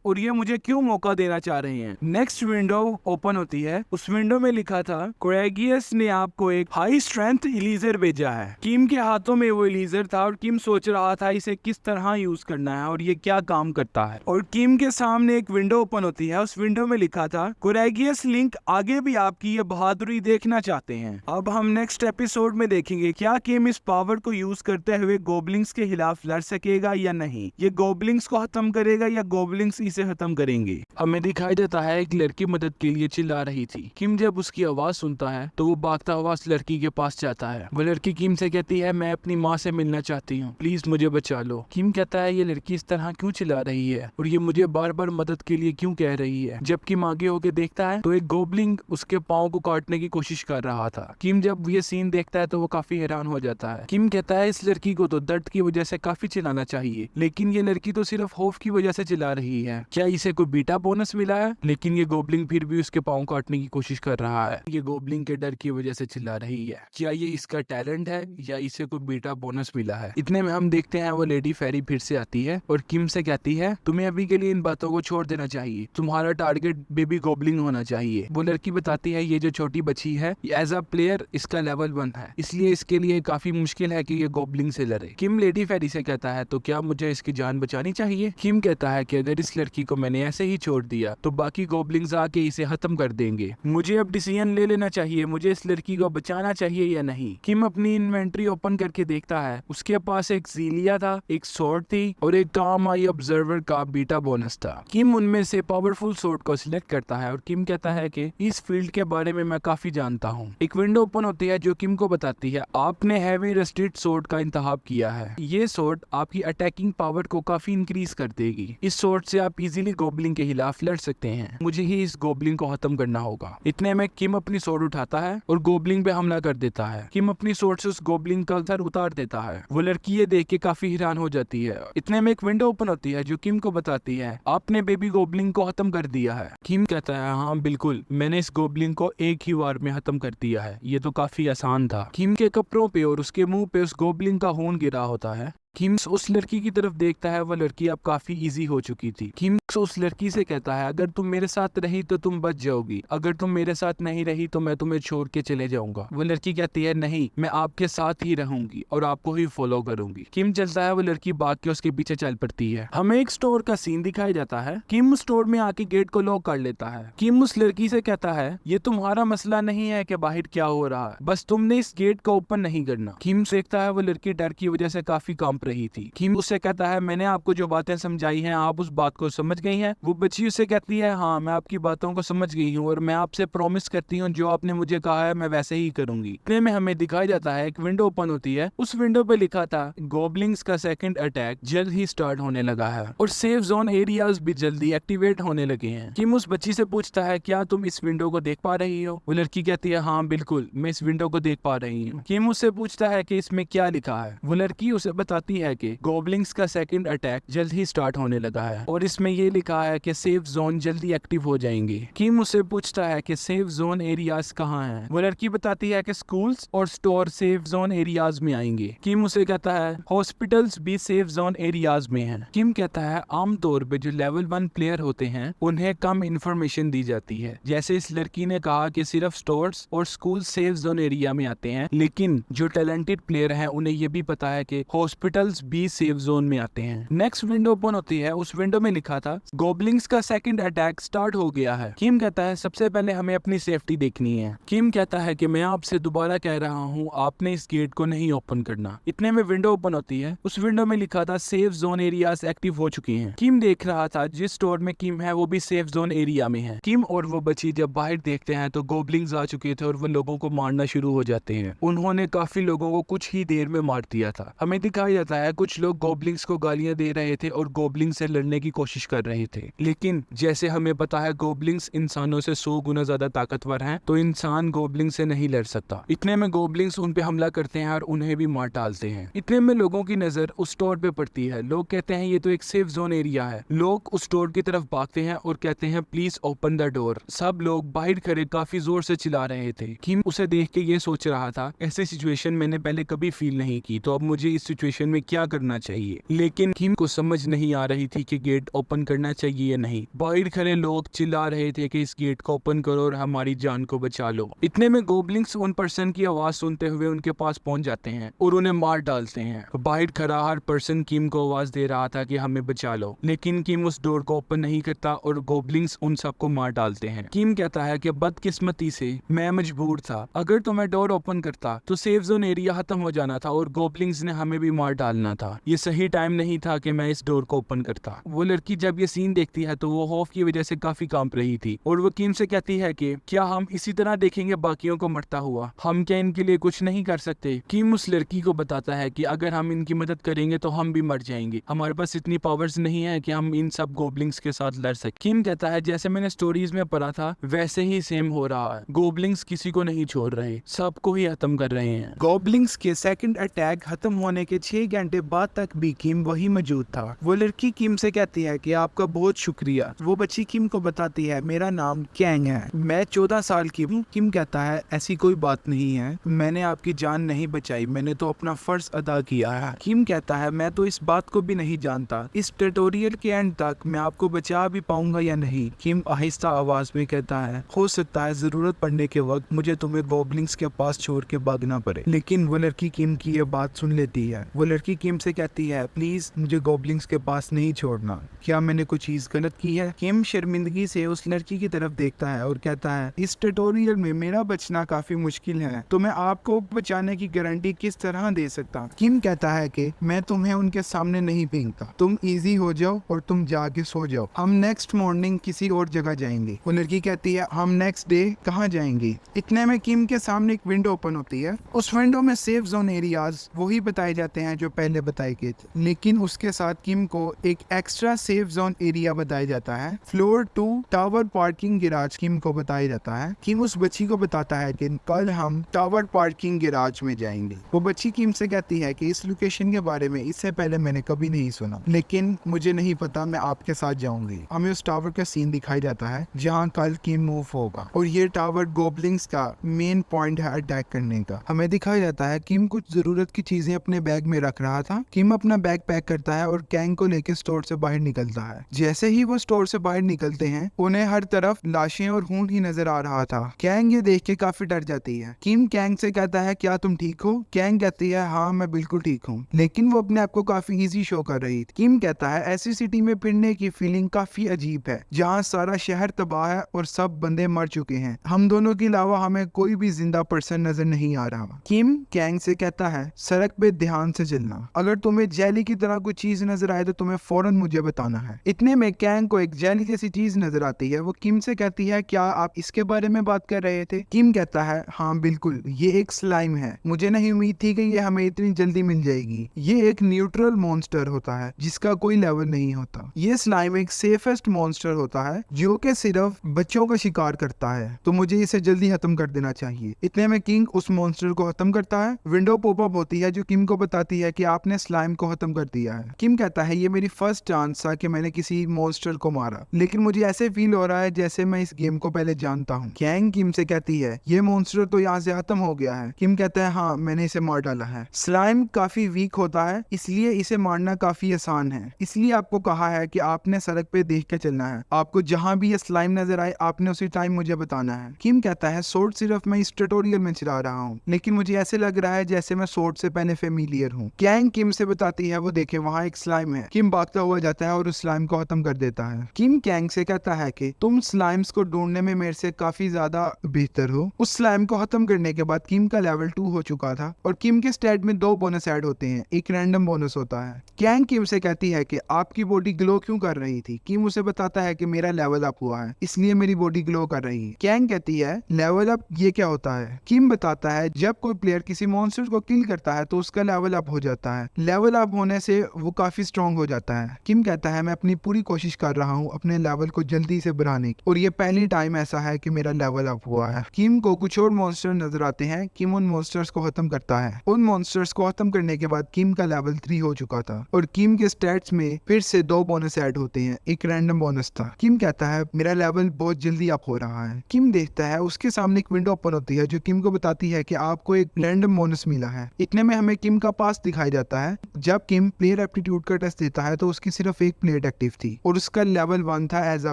और ये मुझे क्यों मौका देना चाह रहे हैं। नेक्स्ट विंडो ओपन होती है। उस विंडो में लिखा था कोरागियस ने आपको एक हाई स्ट्रेंथ इलीजर भेजा है। किम के हाथों में वो इलीजर था और किम सोच रहा था इसे किस तरह यूज करना है और ये क्या काम करता है। और किम के सामने एक विंडो ओपन होती है। उस विंडो में लिखा था कोरागियस लिंक आगे भी आपकी ये बहादुरी देखना चाहते हैं। अब हम नेक्स्ट एपिसोड में देखेंगे क्या किम इस पावर को यूज करते हुए गोबलिंग्स के खिलाफ लड़ सकेगा या नहीं, ये गोबलिंग्स को खत्म करेगा या गोबलिंग्स इसे खत्म करेंगे। हमें दिखाई देता है एक लड़की मदद के लिए चिल्ला रही थी। किम जब उसकी आवाज सुनता है तो वो भागता हुआ उस लड़की के पास जाता है। वो लड़की किम से कहती है मैं अपनी माँ से मिलना चाहती हूँ, प्लीज मुझे बचा लो। किम कहता है ये लड़की इस तरह क्यों चिल्ला रही है और ये मुझे बार बार मदद के लिए क्यों कह रही है। जब किम आगे होके देखता है तो एक गोबलिंग उसके पाँव को काटने की कोशिश कर रहा था। किम जब ये सीन देखता है तो वो काफी हैरान हो जाता है। किम कहता है इस लड़की को तो दर्द की वजह से काफी चिल्लाना चाहिए, लेकिन ये लड़की तो सिर्फ खौफ की वजह से चिल्ला रही है। क्या इसे कोई बीटा बोनस मिला है? लेकिन ये गोबलिंग फिर भी उसके पाँव काटने की कोशिश कर रहा है। ये गोबलिंग के डर की वजह से चिल्ला रही है। क्या ये इसका टैलेंट है या इसे कोई बीटा बोनस मिला है? इतने में हम देखते हैं वो लेडी फेरी फिर से आती है और किम से कहती है तुम्हें अभी के लिए इन बातों को छोड़ देना चाहिए, तुम्हारा टारगेट बेबी गोबलिंग होना चाहिए। वो लड़की बताती है ये जो छोटी बच्ची है एज अ प्लेयर इसका लेवल 1 है, इसलिए इसके लिए काफी मुश्किल है कि ये गोबलिंग से लड़े। किम लेडी फेरी से कहता है तो क्या मुझे इसकी जान बचानी चाहिए? किम कहता है कि अगर इस लड़की को मैंने ऐसे ही छोड़ दिया तो बाकी गोबलिंग्स आके इसे खत्म कर देंगे। मुझे अब डिसीजन ले लेना चाहिए, मुझे इस लड़की को बचाना चाहिए या नहीं। किम अपनी इन्वेंट्री ओपन करके देखता है, उसके पास एक ज़ीलिया था, एक स्वॉर्ड थी और एक काम आई ऑब्जर्वर का बीटा बोनस था। किम उनमें से पावरफुल स्वॉर्ड को सिलेक्ट करता है और किम कहता है कि इस फील्ड के बारे में मैं काफी जानता हूँ। एक विंडो ओपन होती है जो किम को बताती है आपने हैवी रस्टेड स्वॉर्ड का इंतखाब किया है। ये स्वॉर्ड आपकी अटैकिंग पावर को काफी इंक्रीज कर देगी। इस स्वॉर्ड से आप इजीली गोबलिंग के खिलाफ लड़ सकते हैं। मुझे ही इस गोबलिंग को खत्म करना होगा। इतने में किम अपनी स्वॉर्ड उठाता है और गोबलिंग पे हमला कर देता है। किम अपनी स्वॉर्ड से उस गोबलिंग का सर उतार देता है। वो लड़की ये देख के काफी हैरान हो जाती है। इतने में एक विंडो ओपन होती है जो किम को बताती है आपने बेबी गोबलिंग को खत्म कर दिया है। किम कहता है हाँ बिल्कुल, मैंने इस गोबलिंग को एक ही बार में खत्म कर दिया है, ये तो काफी आसान था। किम के कपड़ों पे और उसके मुंह पे उस गोबलिंग का खून गिरा होता है। किम उस लड़की की तरफ देखता है, वह लड़की अब काफी इजी हो चुकी थी। किम उस लड़की से कहता है अगर तुम मेरे साथ रही तो तुम बच जाओगी, अगर तुम मेरे साथ नहीं रही तो मैं तुम्हें छोड़ के चले जाऊंगा। वो लड़की कहती है नहीं, मैं आपके साथ ही रहूंगी और आपको ही फॉलो करूंगी। किम चलता है, वो लड़की भाग के उसके पीछे चल पड़ती है। हमें एक स्टोर का सीन दिखाई जाता है। किम स्टोर में आके गेट को लॉक कर लेता है। किम उस लड़की से कहता है ये तुम्हारा मसला नहीं है कि बाहर क्या हो रहा है, बस तुमने इस गेट को ओपन नहीं करना। किम देखता है वो लड़की डर की वजह से काफी कांप रही थी। किम उससे कहता है मैंने आपको जो बातें समझाई हैं आप उस बात को समझ गई हैं? वो बच्ची उससे कहती है हाँ मैं आपकी बातों को समझ गई हूँ और मैं आपसे प्रॉमिस करती हूँ जो आपने मुझे कहा है मैं वैसे ही करूंगी। इतने में हमें दिखाई जाता है एक विंडो ओपन होती है। उस विंडो पे लिखा था गोबलिंग्स का सेकंड अटैक जल्द ही स्टार्ट होने लगा है और सेफ जोन एरियाज भी जल्दी एक्टिवेट होने लगे हैं। किम उस बच्ची से पूछता है क्या तुम इस विंडो को देख पा रही हो? वो लड़की कहती है हाँ बिल्कुल, मैं इस विंडो को देख पा रही हूँ। किम उससे पूछता है कि इसमें क्या लिखा है? वो लड़की उसे बताती है कि गोबलिंग्स का सेकंड अटैक जल्द ही स्टार्ट होने लगा है और इसमें ये लिखा है कि सेफ जोन जल्दी एक्टिव हो जाएंगे। किम उससे पूछता है कि सेफ जोन एरियाज कहाँ हैं? वो लड़की बताती है कि स्कूल्स और स्टोर सेफ जोन एरियाज में आएंगे। किम उसे कहता है हॉस्पिटल्स भी सेफ जोन एरियाज में हैं। किम कहता है आमतौर पे जो लेवल 1 प्लेयर होते हैं उन्हें कम इंफॉर्मेशन दी जाती है। जैसे इस लड़की ने कहा कि सिर्फ स्टोर्स और स्कूल सेफ जोन एरिया में आते हैं, लेकिन जो टैलेंटेड प्लेयर हैं उन्हें ये भी पता है कि हॉस्पिटल्स भी सेफ जोन में आते हैं। नेक्स्ट विंडो ओपन होती है। उस विंडो में लिखा था गोबलिंग्स का सेकंड अटैक स्टार्ट हो गया है। किम कहता है सबसे पहले हमें अपनी सेफ्टी देखनी है। किम कहता है कि मैं आपसे दोबारा कह रहा हूँ आपने इस गेट को नहीं ओपन करना। इतने में विंडो ओपन होती है। उस विंडो में लिखा था सेफ जोन एरियाज एक्टिव हो चुकी हैं। किम देख रहा था जिस स्टोर में किम है वो भी सेफ जोन एरिया में है। किम और वो बच्ची जब बाहर देखते हैं तो गोबलिंग्स आ चुके थे और वो लोगों को मारना शुरू हो जाते हैं। उन्होंने काफी लोगों को कुछ ही देर में मार दिया था। हमें दिखाया जाता है कुछ लोग गोबलिंग्स को गालियां दे रहे थे और गोबलिंग से लड़ने की कोशिश कर रहे थे, लेकिन जैसे हमें पता है गोबलिंग्स इंसानों से 100 गुना ज्यादा ताकतवर हैं, तो इंसान गोबलिंग से नहीं लड़ सकता। इतने में गोबलिंग्स उन पे हमला करते हैं और उन्हें भी मार डालते हैं। इतने में लोगों की नजर उस स्टोर पे पड़ती है। लोग कहते हैं ये तो एक सेफ जोन एरिया है। लोग उस स्टोर की तरफ भागते हैं और कहते हैं प्लीज ओपन द डोर। सब लोग बाहर खड़े काफी जोर से चिल्ला रहे थे। किम उसे देख के ये सोच रहा था ऐसी सिचुएशन मैंने पहले कभी फील नहीं की, तो अब मुझे इस सिचुएशन में क्या करना चाहिए, लेकिन किम को समझ नहीं आ रही थी कि गेट ओपन करना चाहिए या नहीं। बाहर खड़े लोग चिल्ला रहे थे कि इस गेट को ओपन करो और हमारी जान को बचा लो। इतने में गोबलिंग्स उन पर्सन की आवाज सुनते हुए उनके पास पहुंच जाते हैं और उन्हें मार डालते हैं। बाहर खड़ा हर पर्सन किम को आवाज दे रहा था कि हमें बचा लो, लेकिन किम उस डोर को ओपन नहीं करता और गोबलिंग्स उन सबको मार डालते हैं। किम कहता है कि बदकिस्मती से मैं मजबूर था, अगर तो मैं डोर ओपन करता तो सेफ जोन एरिया खत्म हो जाना था और गोबलिंग्स ने हमें भी मार डालना था। ये सही टाइम नहीं था कि मैं इस डोर को ओपन करता। वो लड़की जब ये सीन देखती है तो वो खौफ की वजह से काफी कांप रही थी और वो किम से कहती है कि क्या हम इसी तरह देखेंगे बाकियों को मरता हुआ, हम क्या इनके लिए कुछ नहीं कर सकते। किम उस लड़की को बताता है कि अगर हम इनकी मदद करेंगे तो हम भी मर जाएंगे, हमारे पास इतनी पावर्स नहीं है कि हम इन सब गोबलिंग्स के साथ लड़ सके। किम कहता है जैसे मैंने स्टोरीज में पढ़ा था वैसे ही सेम हो रहा है, गोबलिंग्स किसी को नहीं छोड़ रहे, सबको ही खत्म कर रहे हैं। गॉबलिंग्स के सेकंड अटैक खत्म होने के 6 घंटे बाद तक भी किम वही मौजूद था। वो लड़की किम से कहती है कि आपका बहुत शुक्रिया। वो बच्ची किम को बताती है मेरा नाम कैंग है, मैं 14 साल की हूँ। किम कहता है ऐसी कोई बात नहीं है, मैंने आपकी जान नहीं बचाई, मैंने तो अपना फर्ज अदा किया है। किम कहता है मैं तो इस बात को भी नहीं जानता, इस ट्यूटोरियल के एंड तक मैं आपको बचा भी पाऊंगा या नहीं। किम आहिस्ता आवाज में कहता है हो सकता है जरूरत पड़ने के वक्त मुझे तुम्हें गॉबलिंग्स के पास छोड़ के भागना पड़े। लेकिन वो लड़की किम की ये बात सुन लेती है। वो लड़की किम से कहती है प्लीज मुझे गॉबलिंग्स के पास नहीं छोड़ना, क्या मैंने कोई चीज गलत की है। किम शर्मिंदगी से उस लड़की की तरफ देखता है और कहता है इस ट्यूटोरियल में मेरा बचना काफी मुश्किल है, तो मैं आपको बचाने की गारंटी किस तरह दे सकता। किम कहता है कि मैं तुम्हें उनके सामने नहीं फेंकता, तुम इजी हो जाओ और तुम जाके सो जाओ, हम नेक्स्ट मॉर्निंग किसी और जगह जाएंगे। वो लड़की कहती है हम नेक्स्ट डे कहाँ जाएंगे। इतने में किम के सामने एक विंडो ओपन होती है। उस विंडो में सेफ जोन एरियाज वही बताए जाते हैं जो पहले बताए गए थे, लेकिन उसके साथ किम को एक एक्स्ट्रा सेफ जोन एरिया बताया जाता है। फ्लोर 2 टावर पार्किंग गैराज किम को बताया जाता है। किम उस बच्ची को बताता है कि कल हम टावर पार्किंग गैराज में जाएंगे। वो बच्ची किम से कहती है कि इस लोकेशन के बारे में इससे पहले मैंने कभी नहीं सुना, लेकिन मुझे नहीं पता, मैं आपके साथ जाऊंगी। हमें उस टावर का सीन दिखाई जाता है जहाँ कल किम मूव होगा और ये टावर गोबलिंग्स का मेन पॉइंट है अटैक करने का। हमें दिखाया जाता है किम कुछ जरूरत की चीजें अपने बैग में रख रहा था। किम अपना बैग पैक करता है और कैंग को लेकर स्टोर से बाहर निकलता है। जैसे ही वो स्टोर से बाहर निकलते हैं उन्हें हर तरफ लाशें और खून ही नजर आ रहा था। कैंग ये देख के काफी डर जाती है। किम कैंग से कहता है क्या तुम ठीक हो। कैंग कहती है हाँ मैं बिल्कुल ठीक हूँ, लेकिन वो अपने आप को काफी इजी शो कर रही थी। किम कहता है ऐसी सिटी में फिरने की फीलिंग काफी अजीब है जहाँ सारा शहर तबाह है और सब बंदे मर चुके हैं, हम दोनों के अलावा हमें कोई भी जिंदा पर्सन नजर नहीं आ रहा। किम कैंग से कहता है सड़क पे ध्यान से चलना, अगर तुम्हें जेली की तरह कोई चीज नजर आए तो तुम्हें फौरन मुझे बताना है। इतने में कैंग को एक जेली जैसी चीज नजर आती है। वो किम से कहती है क्या आप इसके बारे में बात कर रहे थे। किम कहता है हाँ बिल्कुल, ये एक स्लाइम है, मुझे नहीं उम्मीद थी कि ये हमें इतनी जल्दी मिल जाएगी। ये एक न्यूट्रल मॉन्स्टर होता है जिसका कोई लेवल नहीं होता। ये स्लाइम एक सेफेस्ट मॉन्स्टर होता है जो कि सिर्फ बच्चों का शिकार करता है, तो मुझे इसे जल्दी खत्म कर देना चाहिए। इतने में किंग उस मॉन्स्टर को खत्म करता है। विंडो पॉपअप होती है जो किम को बताती है कि आपने स्लाइम को खत्म कर दिया है। किम कहता है ये मेरी फर्स्ट चांस था कि मैंने किसी मॉन्स्टर को मारा, लेकिन मुझे ऐसे फील हो रहा है जैसे मैं इस गेम को पहले जानता हूँ। कैंग किम से कहती है ये मॉन्स्टर तो यहाँ से खत्म हो गया है। किम कहता है हाँ मैंने इसे मार डाला है। स्लाइम काफी वीक होता है इसलिए इसे मारना काफी आसान है, इसलिए आपको कहा है कि आपने सड़क पे देख के चलना है, आपको जहाँ भी ये स्लाइम नजर आए आपने उसी टाइम मुझे बताना है। किम कहता है सोर्ड सिर्फ मैं इस ट्यूटोरियल में चला रहा हूँ, लेकिन मुझे ऐसे लग रहा है जैसे मैं सोर्ड से पहले फेमिलियर हूँ। कैंग किम से बताती है वो देखे वहाँ एक स्लाइम है। किम भागता हुआ जाता है और उस स्लाइम को खत्म कर देता है। किम कैंग से कहता है कि तुम स्लाइम्स को ढूंढने में मेरे से काफी ज्यादा बेहतर हो। उस स्लाइम को खत्म करने के बाद किम का लेवल 2 हो चुका था और किम के स्टैट में 2 बोनस ऐड होते हैं, एक रैंडम बोनस होता है। कैंग किम से कहती है कि आपकी बॉडी ग्लो क्यों कर रही थी। किम उसे बताता है कि मेरा लेवल अप हुआ है इसलिए मेरी बॉडी ग्लो कर रही है। कैंग कहती है लेवल अप ये क्या होता है। किम बताता है जब कोई प्लेयर किसी मॉन्स्टर को किल करता है तो उसका लेवल अप हो जाता है, लेवल अप होने से वो काफी स्ट्रॉन्ग हो जाता है। किम कहता है मैं अपनी पूरी कोशिश कर रहा हूँ अपने लेवल को जल्दी से बढ़ाने की और ये पहली टाइम ऐसा है कि मेरा लेवल अप हुआ है। किम को कुछ और मॉन्स्टर नजर आते हैं। किम उन मॉन्स्टर्स को खत्म करता है। उन मॉन्स्टर्स को खत्म करने के बाद किम का लेवल 3 हो चुका था और किम के स्टैट्स में फिर से 2 बोनस ऐड होते हैं, एक रैंडम बोनस था। किम कहता है मेरा लेवल बहुत जल्दी अप हो रहा है। किम देखता है उसके सामने एक विंडो ओपन होती है जो किम को बताती है कि आपको एक रैंडम बोनस मिला है। इतने में हमें किम का पास दिखाई दिखाया जाता है। जब किम प्लेयर एप्टीट्यूड का टेस्ट देता है तो उसकी सिर्फ एक प्लेयर एक्टिव थी और उसका लेवल 1 था एज अ